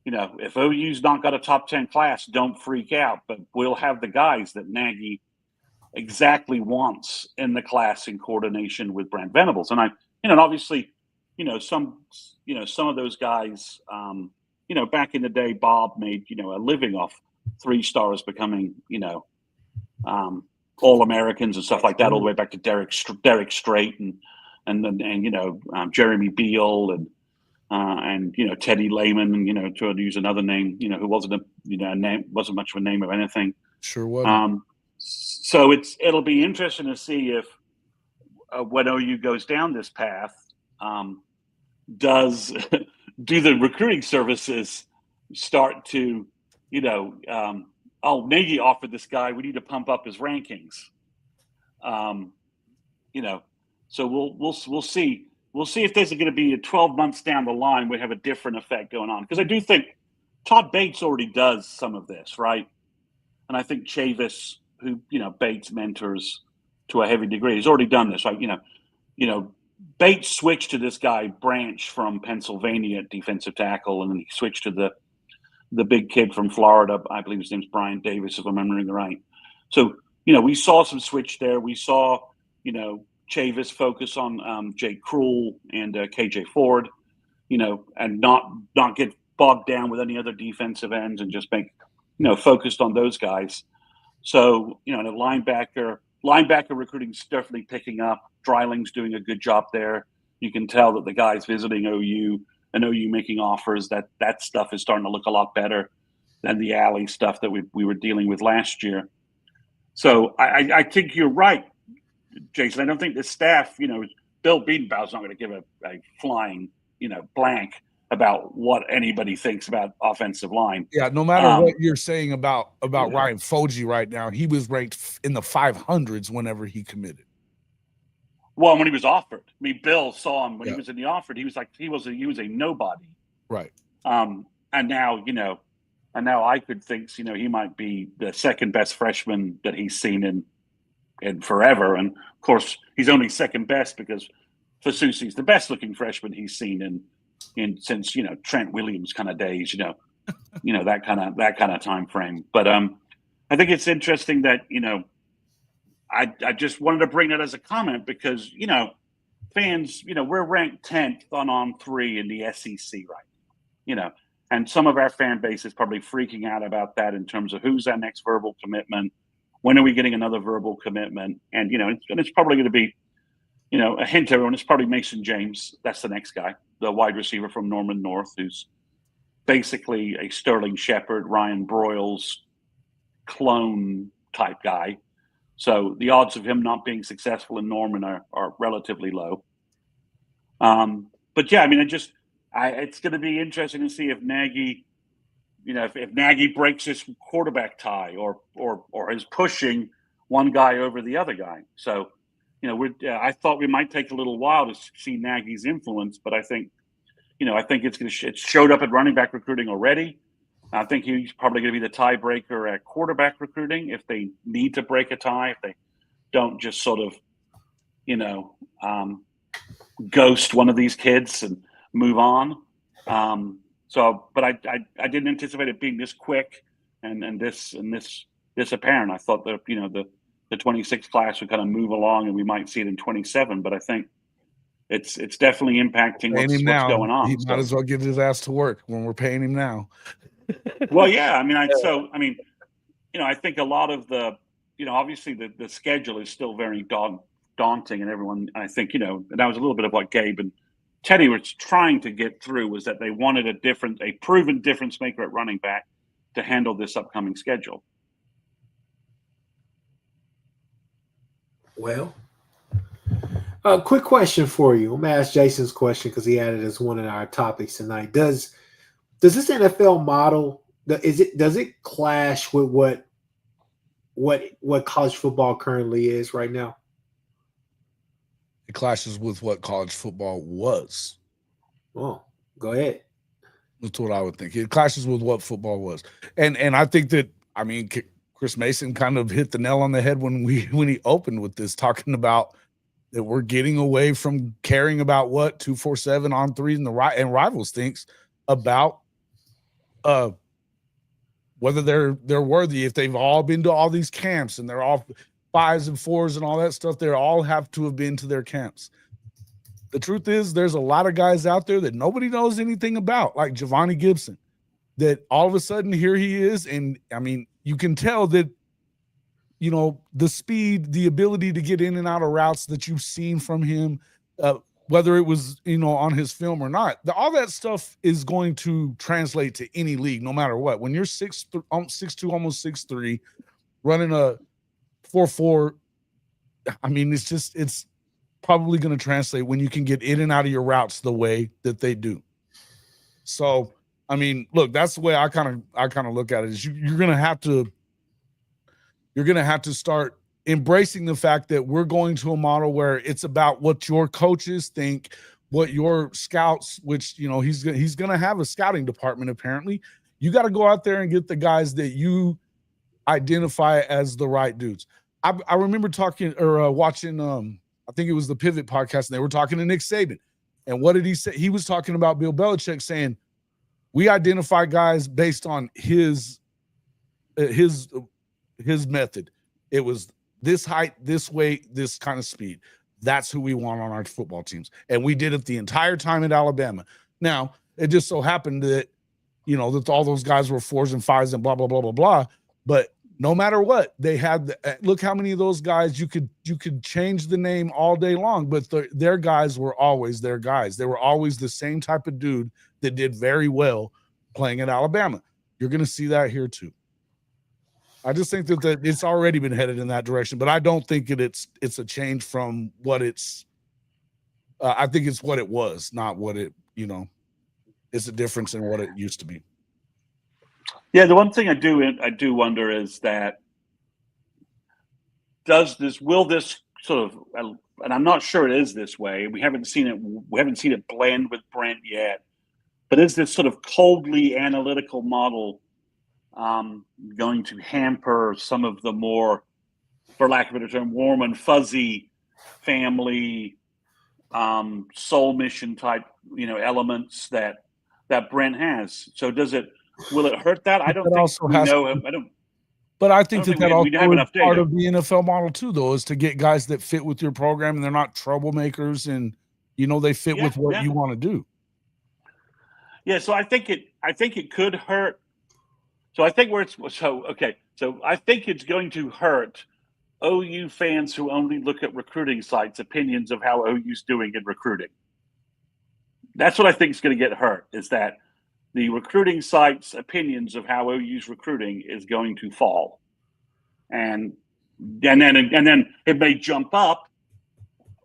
S3: if OU's not got a top 10 class, don't freak out. But we'll have the guys that Nagy exactly wants in the class in coordination with Brent Venables. And and obviously, some of those guys, back in the day, Bob made, a living off 3 stars becoming, All-Americans and stuff like that, all the way back to Derek Strait and Jeremy Beal and Teddy Lehman, and to use another name, who wasn't wasn't much of a name of anything.
S2: Sure was.
S3: So it'll be interesting to see if when OU goes down this path, do the recruiting services start to, Nagy offered this guy, we need to pump up his rankings. So we'll see. We'll see if there's going to be 12 months down the line, we have a different effect going on. Because I do think Todd Bates already does some of this, right? And I think Chavis, who, Bates mentors to a heavy degree, has already done this, right? Bates switched to this guy, Branch, from Pennsylvania at defensive tackle, and then he switched to the big kid from Florida. I believe his name's Brian Davis, if I'm remembering right. So, we saw some switch there. We saw, Chavis focus on Jake Krull and KJ Ford, and not get bogged down with any other defensive ends and just make, focused on those guys. So, the linebacker recruiting is definitely picking up. Dryling's doing a good job there. You can tell that the guys visiting OU and OU making offers, that stuff is starting to look a lot better than the alley stuff that we were dealing with last year. So I think you're right, Jason. I don't think the staff, Bill Biedenbauer's not going to give a flying, blank about what anybody thinks about offensive line.
S2: Yeah, no matter what you're saying about Ryan Foji right now, he was ranked in the 500s whenever he committed.
S3: Well, when he was offered, Bill saw him when he was in the offer. He was like, he was a nobody,
S2: right?
S3: And now, I could think, he might be the second best freshman that he's seen in forever. And of course, he's only second best because Fasusi's the best looking freshman he's seen since Trent Williams kind of days, that kind of time frame. But I think it's interesting that I just wanted to bring that as a comment because fans, we're ranked 10th on 3 in the SEC right now, and some of our fan base is probably freaking out about that in terms of who's our next verbal commitment, when are we getting another verbal commitment, and it's probably going to be a hint to everyone. It's probably Mason James. That's the next guy, the wide receiver from Norman North, who's basically a Sterling Shepard, Ryan Broyles clone type guy. So the odds of him not being successful in Norman are relatively low. But yeah, I mean, it's going to be interesting to see if Nagy, if Nagy breaks his quarterback tie or is pushing one guy over the other guy. So, I thought we might take a little while to see Nagy's influence, but I think it's showed up at running back recruiting already. I think he's probably going to be the tiebreaker at quarterback recruiting if they need to break a tie, if they don't just sort of, ghost one of these kids and move on. But I didn't anticipate it being this quick and this apparent. I thought that the 26 class would kind of move along and we might see it in 27. But I think it's definitely impacting what's going on.
S2: He might as well get his ass to work when we're paying him now.
S3: Well, yeah. I mean, I think a lot of obviously the schedule is still very daunting, and everyone. I think and that was a little bit of what Gabe and Teddy was trying to get through, was that they wanted a proven difference maker at running back to handle this upcoming schedule.
S1: Well, a quick question for you. I'm gonna ask Jason's question because he added as one of our topics tonight. Does this NFL model does it clash with what college football currently is right now?
S2: It clashes with what college football was.
S1: Oh, go ahead.
S2: That's what I would think. It clashes with what football was, and I think that Chris Mason kind of hit the nail on the head when he opened with this, talking about that we're getting away from caring about what 247 on threes and Rivals thinks about whether they're worthy, if they've all been to all these camps and they're all 5s and 4s and all that stuff. They all have to have been to their camps. The truth is, there's a lot of guys out there that nobody knows anything about, like Giovanni Gibson, that all of a sudden here he is. And I mean, you can tell that, the speed, the ability to get in and out of routes that you've seen from him, whether it was, on his film or not, all that stuff is going to translate to any league, no matter what. When you're 6'2", almost 6'3", running a 4.4, I mean, it's probably going to translate when you can get in and out of your routes the way that they do. So, I mean, look, that's the way I kind of look at it. Is you're going to have to start embracing the fact that we're going to a model where it's about what your coaches think, what your scouts, which, he's going to have a scouting department. Apparently you got to go out there and get the guys that you identify as the right dudes. I remember talking or watching, I think it was the Pivot podcast, and they were talking to Nick Saban. And what did he say? He was talking about Bill Belichick, saying, we identify guys based on his method. It was this height, this weight, this kind of speed. That's who we want on our football teams. And we did it the entire time at Alabama. Now, it just so happened that, that all those guys were 4s and 5s and blah, blah, blah, blah, blah. But no matter what, they had look how many of those guys you could change the name all day long, but their guys were always their guys. They were always the same type of dude that did very well playing at Alabama. You're going to see that here too. I just think that it's already been headed in that direction, but I don't think it's a change from what it's. I think it's what it was, not what it. It's a difference in what it used to be.
S3: Yeah, the one thing I do wonder is that will this sort of, and I'm not sure it is this way. We haven't seen it blend with Brent yet, but is this sort of coldly analytical model going to hamper some of the more, for lack of a better term, warm and fuzzy family soul mission type elements that Brent has? So will it hurt that? I don't think we know. I don't.
S2: But I think that also is part of the NFL model too, though, is to get guys that fit with your program and they're not troublemakers and they fit with what you want to do.
S3: Yeah, so I think it could hurt. So I think I think it's going to hurt OU fans who only look at recruiting sites' opinions of how OU's doing in recruiting. That's what I think is going to get hurt, is that the recruiting sites' opinions of how OU's recruiting is going to fall, and then it may jump up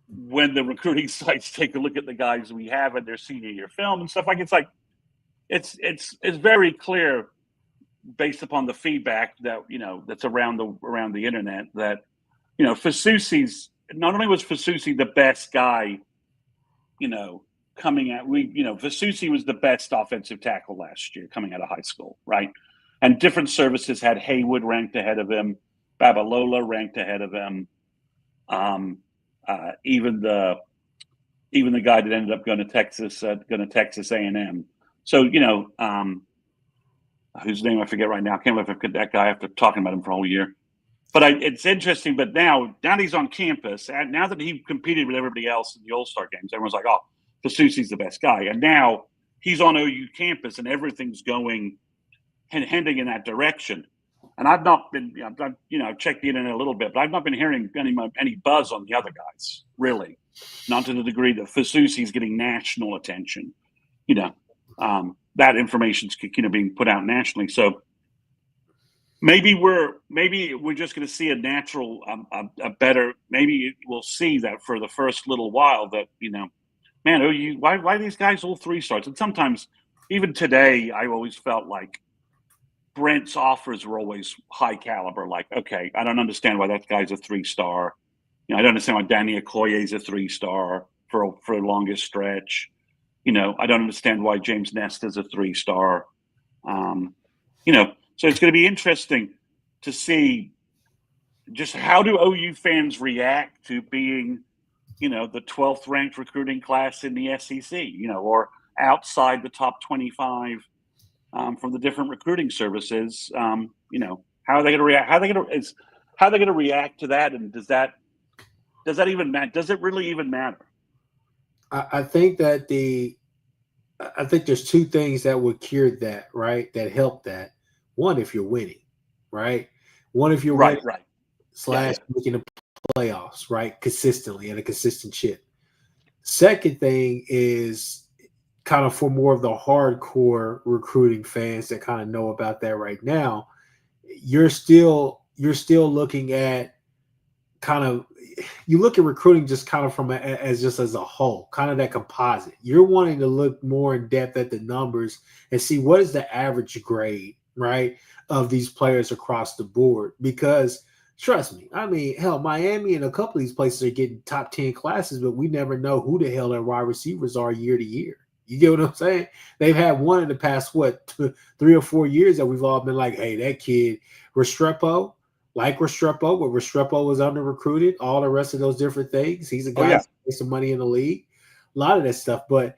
S3: when the recruiting sites take a look at the guys we have in their senior year film and stuff. It's very clear based upon the feedback that that's around the internet that Fasusi's, not only was Fasusi the best guy coming out, Fasusi was the best offensive tackle last year coming out of high school, right? And different services had Haywood ranked ahead of him, Babalola ranked ahead of him, even the guy that ended up going to Texas A&M. So whose name I forget right now. I can't believe I forget that guy after talking about him for a whole year. But it's interesting. But now that he's on campus, and now that he competed with everybody else in the All-Star games, everyone's like, "Oh, Fasusi's the best guy." And now he's on OU campus, and everything's going and heading in that direction. And I've not been, I've checked the internet a little bit, but I've not been hearing any buzz on the other guys, really, not to the degree that Fasusi's getting national attention. That information's being put out nationally. So maybe we're just going to see a natural, a better. Maybe we'll see that for the first little while that man, OU, why are these guys all 3-stars? And sometimes even today, I always felt like Brent's offers were always high caliber. Like, okay, I don't understand why that guy's a 3-star. I don't understand why Danny Okoye's a 3-star for the longest stretch. I don't understand why James Nesta's a 3-star. So it's going to be interesting to see just how do OU fans react to being, the 12th ranked recruiting class in the SEC, or outside the top 25 from the different recruiting services. How are they going to react? How are they going to react to that? And does that even matter? Does it really even matter?
S1: I think that there's two things that would cure that, right? That help that. One, if you're winning, right? One, if you're winning,
S3: right.
S1: / making the playoffs, right? Consistently and a consistent ship. Second thing is kind of for more of the hardcore recruiting fans that kind of know about that right now. You're still looking at you look at recruiting just kind of as a whole, kind of that composite. You're wanting to look more in depth at the numbers and see what is the average grade, right, of these players across the board. Because trust me, I mean, hell, Miami and a couple of these places are getting top 10 classes, but we never know who the hell their wide receivers are year to year. You get what I'm saying? They've had one in the past, 3 or 4 years that we've all been like, hey, that kid, Restrepo, but Restrepo was under recruited, all the rest of those different things. He's a guy who's made some money in the league, a lot of that stuff. But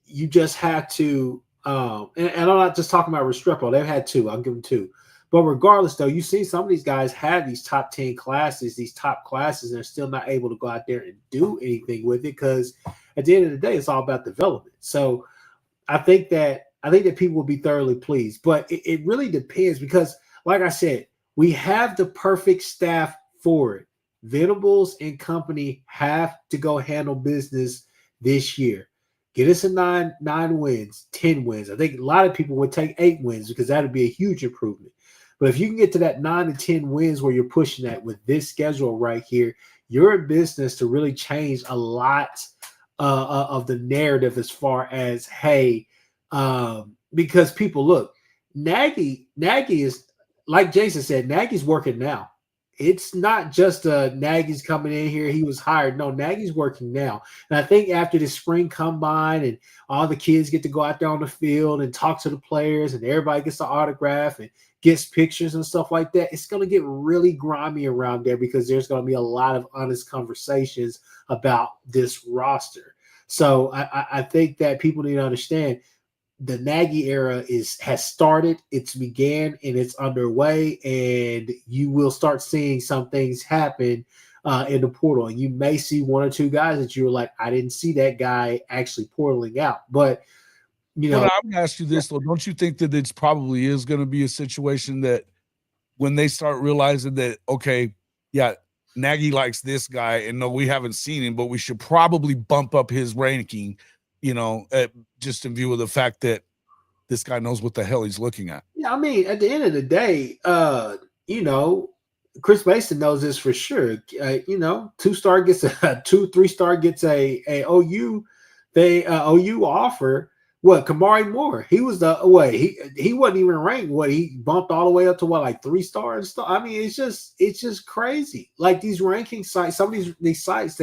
S1: you just have to, and I'm not just talking about Restrepo. They've had 2. I'll give them 2. But regardless, though, you see some of these guys have these top 10 classes, these top classes, and they're still not able to go out there and do anything with it because at the end of the day, it's all about development. So I think that people will be thoroughly pleased. But it really depends because, like I said, we have the perfect staff for it. Venables and company have to go handle business this year. Get us a 9 wins, 10 wins. I think a lot of people would take 8 wins because that would be a huge improvement. But if you can get to that 9 to 10 wins where you're pushing that with this schedule right here, you're in business to really change a lot of the narrative as far as, hey, because people look, Nagy is, like Jason said, Nagy's working now. It's not just Nagy's coming in here. He was hired. No, Nagy's working now. And I think after the spring combine and all the kids get to go out there on the field and talk to the players and everybody gets the autograph and gets pictures and stuff like that, it's going to get really grimy around there because there's going to be a lot of honest conversations about this roster. So I think that people need to understand the Nagy era has started, it's began, and it's underway, and you will start seeing some things happen in the portal. And you may see 1 or 2 guys that you were like, I didn't see that guy actually portaling out. But,
S2: I'm going to ask you this, though. Don't you think that it's probably is going to be a situation that when they start realizing that, okay, yeah, Nagy likes this guy, and no, we haven't seen him, but we should probably bump up his ranking, just in view of the fact that this guy knows what the hell he's looking at.
S1: Yeah, I mean, at the end of the day, Chris Mason knows this for sure. 2-star gets a 3-star gets a OU. OU offer. What, Kamari Moore? He was he wasn't even ranked. He bumped all the way up to like 3-star and stuff. I mean, it's just crazy. Like these ranking sites, some of these sites,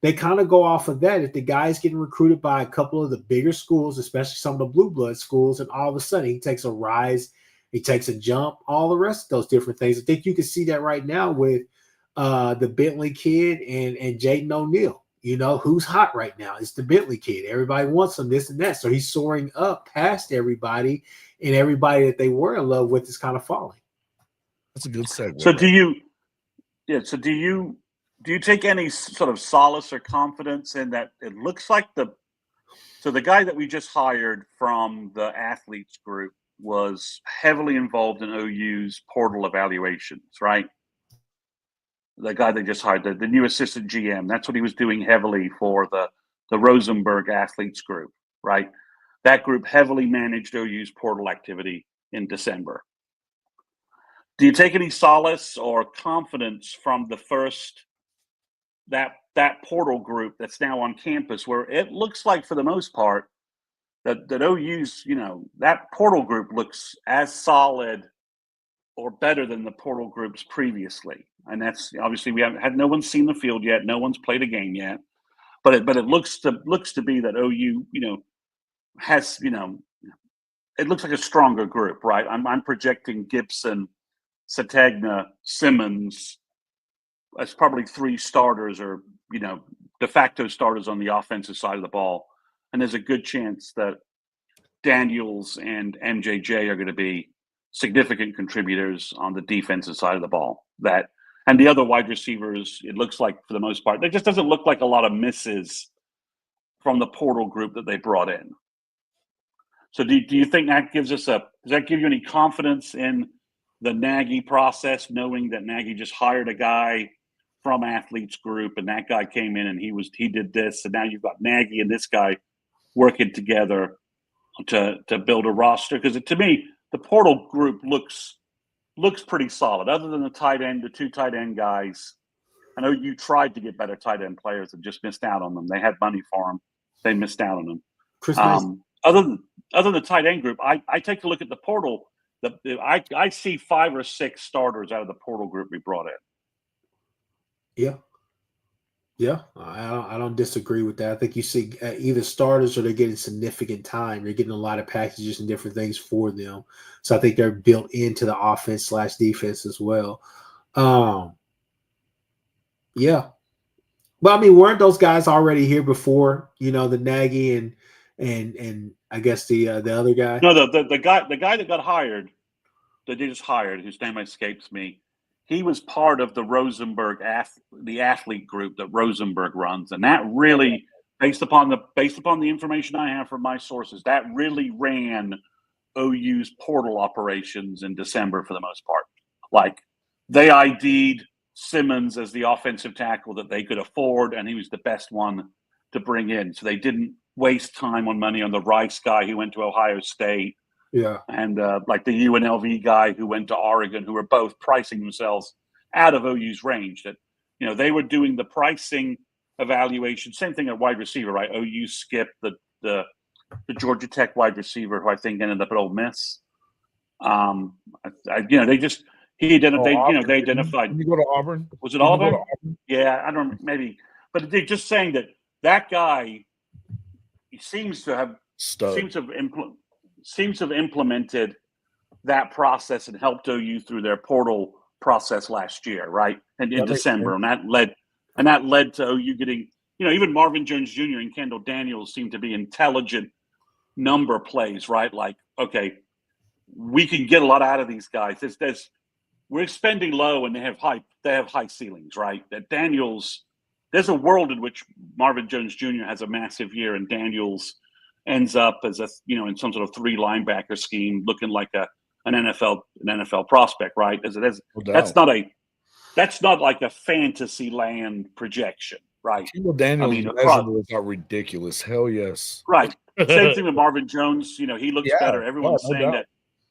S1: they kind of go off of that. If the guy's getting recruited by a couple of the bigger schools, especially some of the blue blood schools, and all of a sudden he takes a rise, he takes a jump, all the rest of those different things. I think you can see that right now with the Bentley kid and Jaden O'Neal. Who's hot right now? It's the Bentley kid. Everybody wants him, this and that. So he's soaring up past everybody, and everybody that they were in love with is kind of falling.
S2: That's a good segue.
S3: So do you take any sort of solace or confidence in that? It looks like the guy that we just hired from the athletes group was heavily involved in OU's portal evaluations, right? The guy they just hired, the new assistant GM, that's what he was doing heavily for the Rosenberg athletes group, right? That group heavily managed OU's portal activity in December. Do you take any solace or confidence from the first that portal group that's now on campus, where it looks like for the most part that OU's, that portal group looks as solid or better than the portal groups previously? And that's obviously no one's seen the field yet, no one's played a game yet, but it looks to be that OU, has, it looks like a stronger group, right? I'm projecting Gibson, Sategna, Simmons as probably 3 starters or, de facto starters on the offensive side of the ball. And there's a good chance that Daniels and MJJ are going to be significant contributors on the defensive side of the ball. And the other wide receivers, it looks like for the most part, there just doesn't look like a lot of misses from the portal group that they brought in. So do you think that gives us does that give you any confidence in the Nagy process, knowing that Nagy just hired a guy from athletes group and that guy came in and he did this, and now you've got Nagy and this guy working together to build a roster? Because to me, the portal group looks pretty solid, other than the 2 tight end guys. I know you tried to get better tight end players and just missed out on them. They had money for them. They missed out on them. Other than the tight end group, I take a look at the portal. I see 5 or 6 starters out of the portal group we brought in.
S1: Yeah, I don't disagree with that. I think you see either starters or they're getting significant time. They're getting a lot of packages and different things for them. So I think they're built into the offense/defense as well. Yeah. But I mean, weren't those guys already here before? The Nagy and I guess the other guy.
S3: No, the guy that got hired, that they just hired, whose name escapes me. He was part of the Rosenberg the athlete group that Rosenberg runs, and that really, based upon the information I have from my sources, that really ran OU's portal operations in December for the most part. Like, they ID'd Simmons as the offensive tackle that they could afford, and he was the best one to bring in. So they didn't waste time on money on the Rice guy who went to Ohio State.
S1: Yeah.
S3: And like the UNLV guy who went to Oregon, who were both pricing themselves out of OU's range. That, they were doing the pricing evaluation. Same thing at wide receiver, right? OU skipped the Georgia Tech wide receiver, who I think ended up at Ole Miss. They identified.
S2: Did you go to Auburn?
S3: Was it Auburn? Yeah, I don't know, maybe. But they're just saying that guy, he seems to have implemented that process and helped OU through their portal process last year, right? And in December, and that led to OU getting, even Marvin Jones Jr. and Kendall Daniels seem to be intelligent number plays, right? Like, okay, we can get a lot out of these guys. We're spending low, and they have high ceilings, right? That Daniels, there's a world in which Marvin Jones Jr. has a massive year, and Daniels ends up as in some sort of 3 linebacker scheme, looking like an NFL prospect, right? That's not like a fantasy land projection, right?
S2: Daniels are ridiculous. Hell yes.
S3: Right. Same thing with Marvin Jones. You know, he looks better. Everyone's
S2: no
S3: saying
S2: doubt.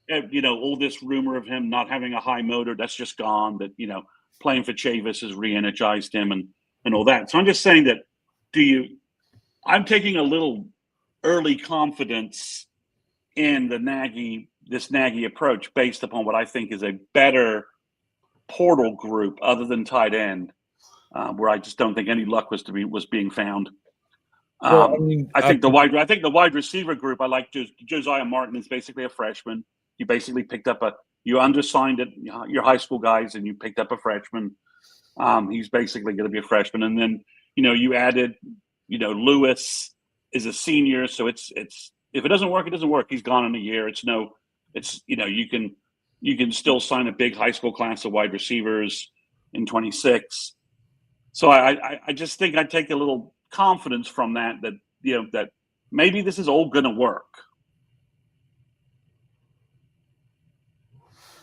S3: that, you know, all this rumor of him not having a high motor, that's just gone. That, you know, playing for Chavis has re-energized him and all that. So I'm just saying that, I'm taking a little early confidence in this Nagy approach based upon what I think is a better portal group other than tight end, where I just don't think any luck was being found.
S2: Well, I mean,
S3: I think the wide receiver group, I like Josiah Martin is basically a freshman. You basically you undersigned it, your high school guys, and you picked up a freshman. He's basically going to be a freshman. And then, you know, you added, you know, Lewis is a senior. So it's if it doesn't work, it doesn't work. He's gone in a year. You know, you can still sign a big high school class of wide receivers in 26. So I just think I take a little confidence from that, you know, that maybe this is all going to work.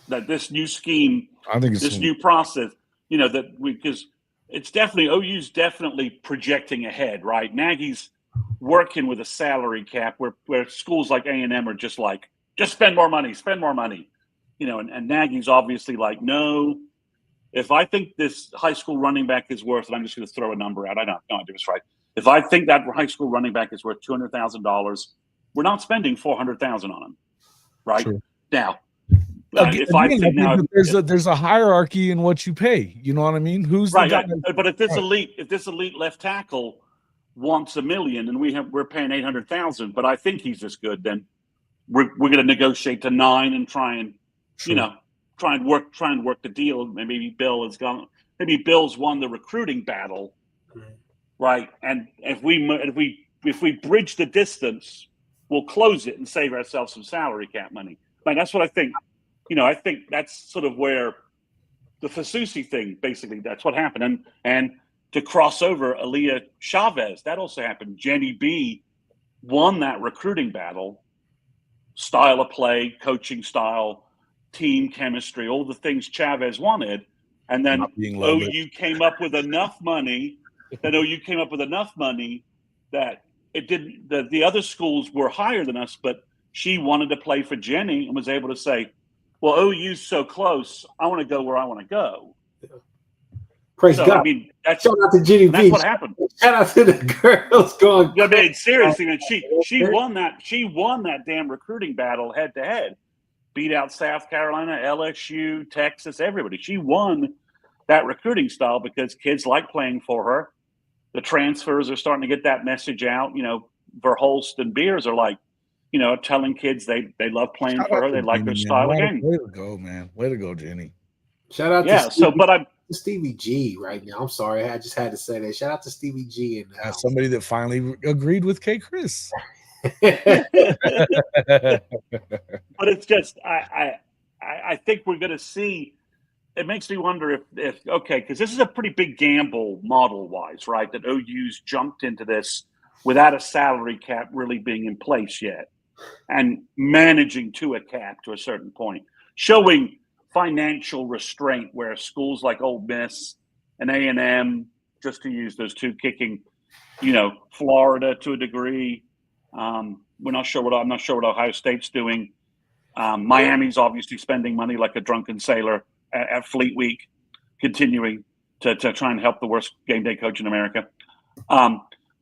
S3: That this new scheme, this new process, you know, because it's definitely, OU's definitely projecting ahead, right? Nagy's working with a salary cap where schools like A&M are just like, just spend more money, you know, and Nagy's obviously like, no, if I think this high school running back is worth, and I'm just going to throw a number out, I don't know, it's right. If I think that high school running back is worth $200,000, we're not spending $400,000 on him, right? Sure. Now,
S2: there's a hierarchy in what you pay. You know what I mean? Who's
S3: right?
S2: The guy?
S3: But if this elite left tackle wants $1 million and we're paying $800,000, but I think he's this good, then we're going to negotiate to $9 million and try and you know try and work the deal. Maybe Bill's won the recruiting battle, right? And if we bridge the distance, we'll close it and save ourselves some salary cap money. Like that's what I think. You know, I think that's sort of where the Fasusi thing, basically, that's what happened. And to cross over Aaliyah Chavez, that also happened. Jenny B won that recruiting battle, style of play, coaching style, team chemistry, all the things Chavez wanted. And then OU came up with enough money that it didn't, the other schools were higher than us, but she wanted to play for Jenny and was able to say, well, OU's so close, I want to go where I want to go.
S1: Praise God. I mean, shout out to Jenny B.
S3: That's what happened.
S1: Shout out to the girls going.
S3: I mean, seriously, man, she won that. She won that damn recruiting battle head to head. Beat out South Carolina, LSU, Texas, everybody. She won that recruiting style because kids like playing for her. The transfers are starting to get that message out. You know, Verhulst and Beers are like, you know, telling kids they love playing for her. They like her style of game.
S2: Way to go, man. Way to go, Jenny.
S1: Shout out to Stevie G right now. I'm sorry. I just had to say that. Shout out to Stevie G. And
S2: somebody that finally agreed with Kchris.
S3: But it's just, I think we're going to see, it makes me wonder if because this is a pretty big gamble model-wise, right? That OU's jumped into this without a salary cap really being in place yet. And managing to a cap to a certain point, showing financial restraint where schools like Ole Miss and A&M, just to use those two, kicking, you know, Florida to a degree. I'm not sure what Ohio State's doing. Miami's obviously spending money like a drunken sailor at Fleet Week, continuing to try and help the worst game day coach in America.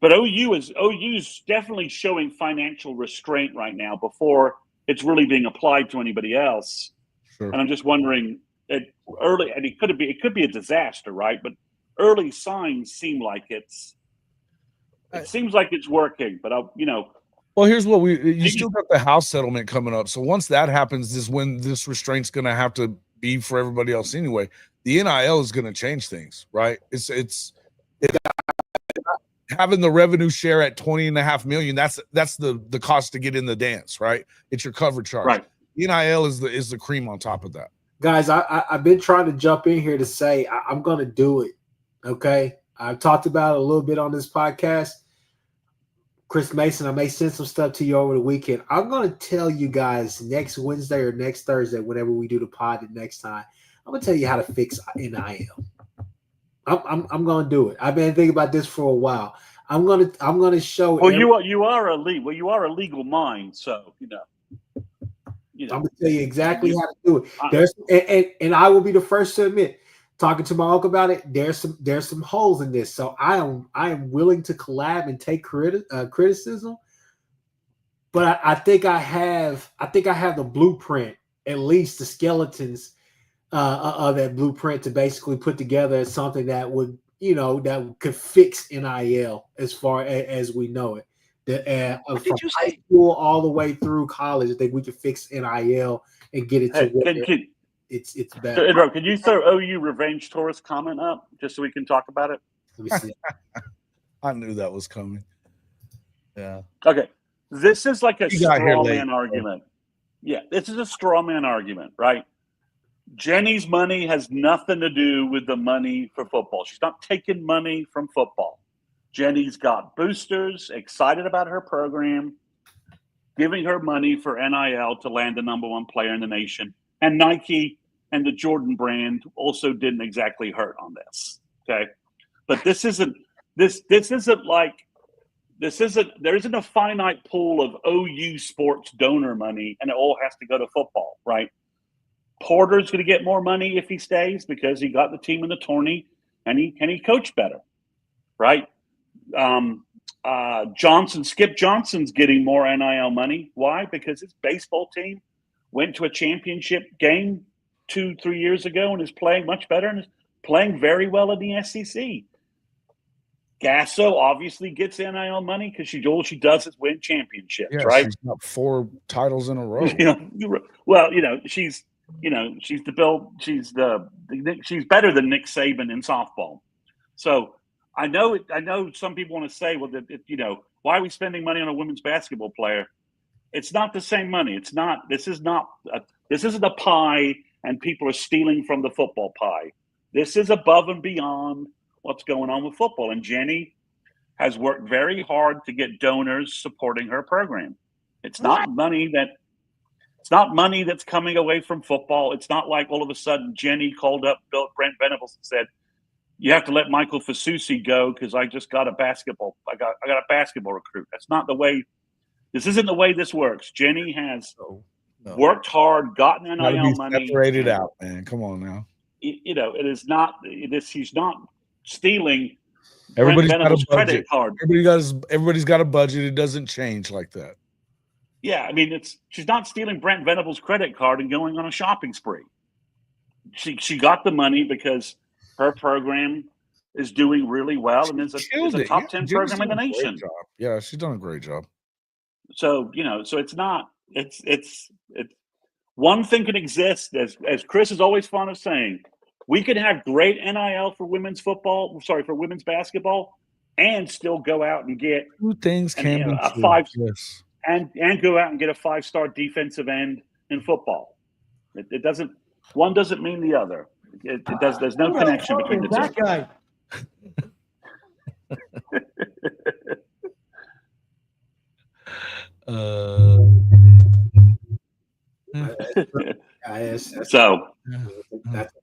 S3: But OU's definitely showing financial restraint right now before it's really being applied to anybody else. Sure. And I'm just wondering, it could be a disaster, right? But early signs seem like it seems like it's working. But
S2: well, here's what you still got the House settlement coming up. So once that happens, is when this restraint's going to have to be for everybody else anyway. The NIL is going to change things, right? It's having the revenue share at $20.5 million. That's the cost to get in the dance, right? It's your cover charge.
S3: Right.
S2: The NIL is the cream on top of that.
S1: Guys, I've been trying to jump in here to say I'm going to do it. Okay, I've talked about it a little bit on this podcast. Chris Mason, I may send some stuff to you over the weekend. I'm going to tell you guys next Wednesday or next Thursday, whenever we do the pod the next time, I'm going to tell you how to fix NIL. I'm going to do it. I've been thinking about this for a while. I'm gonna show.
S3: Well, you are a legal mind, so you know.
S1: I'm gonna tell you exactly how to do it. And I will be the first to admit, talking to my uncle about it, there's some holes in this. So I am willing to collab and take criticism. But I think I have the blueprint, at least the skeletons of that blueprint to basically put together something that would, that could fix NIL as far as we know it. From high school all the way through college, I think we can fix NIL and get it to it's better.
S3: Can you throw OU Revenge Tourist comment up just so we can talk about it?
S1: Let me see.
S2: I knew that was coming. Yeah.
S3: Okay. This is like a straw man argument. Yeah, this is a straw man argument, right? Jenny's money has nothing to do with the money for football. She's not taking money from football. Jenny's got boosters, excited about her program, giving her money for NIL to land the number one player in the nation. And Nike and the Jordan brand also didn't exactly hurt on this. Okay. But there isn't a finite pool of OU sports donor money and it all has to go to football, right? Porter's going to get more money if he stays because he got the team in the tourney and he coached better, right? Skip Johnson's getting more NIL money. Why? Because his baseball team went to a championship game 2-3 years ago and is playing much better and is playing very well in the SEC. Gasso obviously gets NIL money because all she does is win championships, right?
S2: She's got 4 titles in a row.
S3: She's better than Nick Saban in softball. So I know some people want to say, well, why are we spending money on a women's basketball player? It's not the same money. It's not. This isn't a pie, and people are stealing from the football pie. This is above and beyond what's going on with football. And Jenny has worked very hard to get donors supporting her program. It's not money that's coming away from football. It's not like all of a sudden Jenny called up Brent Venables and said, you have to let Michael Fasusi go because I just got a basketball. I got a basketball recruit. That's not the way. This isn't the way this works. Jenny has worked hard, gotten NIL money.
S2: Separated out, man. Come on now.
S3: It is not this. He's not stealing.
S2: Everybody's got a budget.
S3: Credit card.
S2: Everybody's got a budget. It doesn't change like that.
S3: Yeah, I mean, she's not stealing Brent Venables' credit card and going on a shopping spree. She got the money because her program is doing really well and is a top 10 program in the nation.
S2: Yeah, she's done a great job.
S3: So it's not. It's one thing can exist as Chris is always fond of saying. We can have great NIL for women's basketball, and still go out and get
S2: 2 things can be
S3: a
S2: true.
S3: 5
S2: Yes.
S3: and go out and get a 5-star defensive end in football. It doesn't. One doesn't mean the other. It does. There's no connection between the two.
S4: That guy.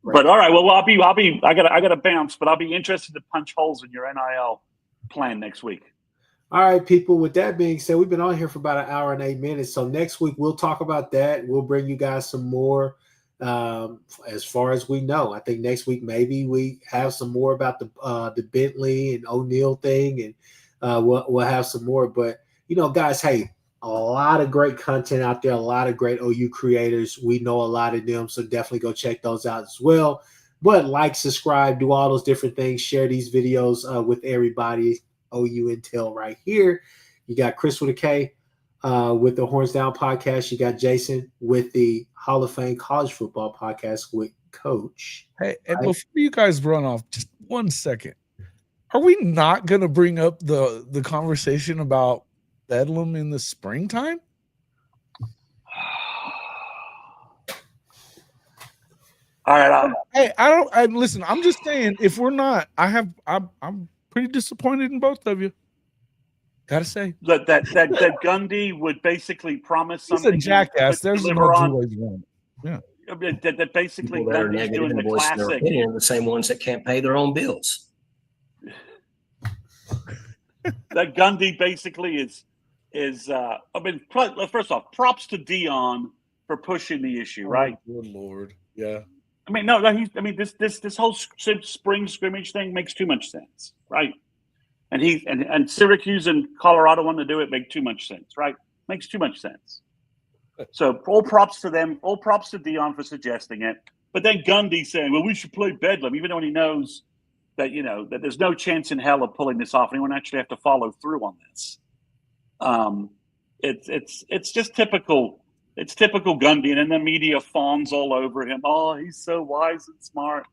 S3: But all right. Well, I gotta bounce, but I'll be interested to punch holes in your NIL plan next week.
S1: All right, people. With that being said, we've been on here for about 1 hour and 8 minutes. So next week we'll talk about that. We'll bring you guys some more. As far as we know, I think next week maybe we have some more about the Bentley and O'Neal thing, and we'll have some more. But guys, hey, a lot of great content out there, a lot of great OU creators. We know a lot of them, so definitely go check those out as well. But like, subscribe, do all those different things, share these videos with everybody. OU Intel right here. You got Chris with a K with the Horns Down podcast. You got Jason with the Hall of Fame College Football podcast with Coach.
S2: Hey, and before you guys run off, just 1 second. Are we not going to bring up the conversation about Bedlam in the springtime?
S3: All right.
S2: Hey, listen, I'm just saying, if we're not, I'm pretty disappointed in both of you. Gotta say
S3: that Gundy would basically promise something.
S2: He's a jackass. There's no on. Yeah.
S3: That basically Gundy's doing the classic.
S4: The same ones that can't pay their own bills.
S3: that Gundy basically is. I mean, first off, props to Dion for pushing the issue, right?
S2: Oh, good Lord, yeah.
S3: I mean, no, this whole spring scrimmage thing makes too much sense, right? And and Syracuse and Colorado want to do it, make too much sense, right? Makes too much sense. So all props to them, all props to Dion for suggesting it. But then Gundy saying, "Well, we should play Bedlam," even though he knows that that there's no chance in hell of pulling this off. Anyone actually have to follow through on this. It's just typical. It's typical Gundy, and then the media fawns all over him. Oh, he's so wise and smart.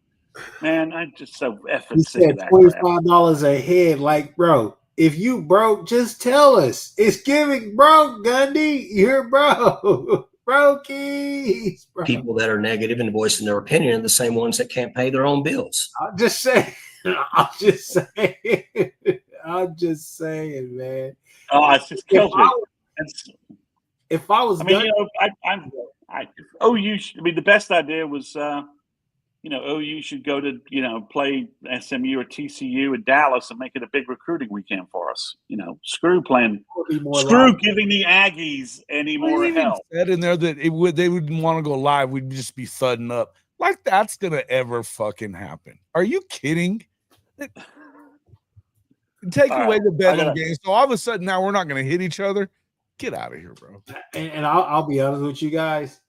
S3: Man, I'm just so effing sick of that.
S1: $25 a head, like, bro. If you broke, just tell us. It's giving broke, Gundy. You're broke. Brokies. Bro.
S4: People that are negative and voicing their opinion are the same ones that can't pay their own bills.
S1: I'm just saying. I'm just saying, man.
S3: Oh, it's just kills me.
S1: If I was,
S3: I mean, OU. I mean, the best idea was, OU should go to, play SMU or TCU in Dallas and make it a big recruiting weekend for us. Screw giving the Aggies any more help.
S2: Said in there that they wouldn't want to go live. We'd just be thudding up. Like that's gonna ever fucking happen? Are you kidding? Take away the Bedlam game, so all of a sudden now we're not gonna hit each other. Get out of here, bro.
S1: And I'll be honest with you guys.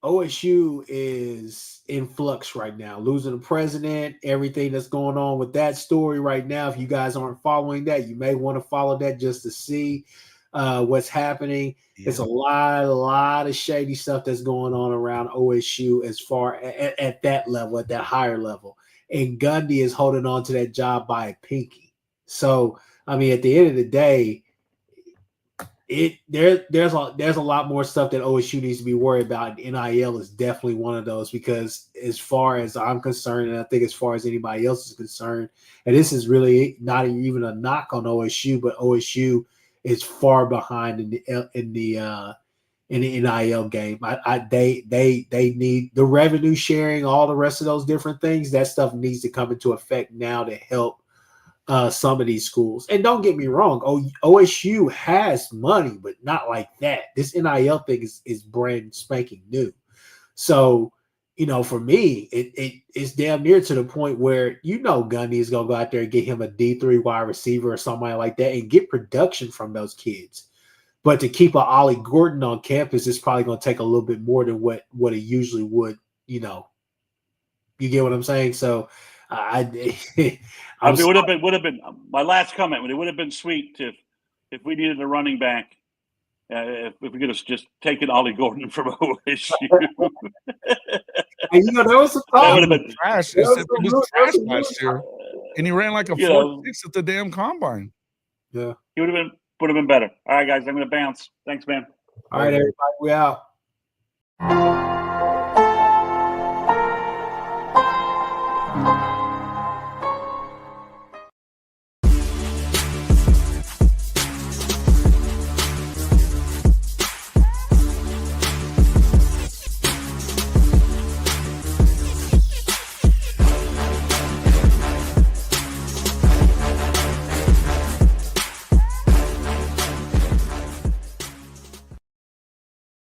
S1: OSU is in flux right now, losing the president, everything that's going on with that story right now. If you guys aren't following that, you may want to follow that just to see what's happening. Yeah. It's a lot of shady stuff that's going on around OSU as far at that level, at that higher level. And Gundy is holding on to that job by a pinky. So, I mean, at the end of the day, there's a lot more stuff that OSU needs to be worried about. NIL is definitely one of those, because as far as I'm concerned, and I think as far as anybody else is concerned, and this is really not even a knock on OSU, but OSU is far behind in the NIL game. They need the revenue sharing, all the rest of those different things. That stuff needs to come into effect now to help some of these schools. And don't get me wrong, OSU has money, but not like that. This NIL thing is brand spanking new. So, for me, it's damn near to the point where Gundy is going to go out there and get him a D3 wide receiver or somebody like that and get production from those kids. But to keep an Ollie Gordon on campus is probably going to take a little bit more than what it usually would, You get what I'm saying? So it
S3: would have been my last comment. It would have been sweet if we needed a running back. If we could have just taken Ollie Gordon from OSU.
S1: And there was some
S3: that would have been
S2: trash. It was trash last year, and he ran like a 4.6 at the damn combine.
S1: Yeah,
S3: he would have been better. All right, guys, I'm going to bounce. Thanks, man.
S1: All right, everybody, we out.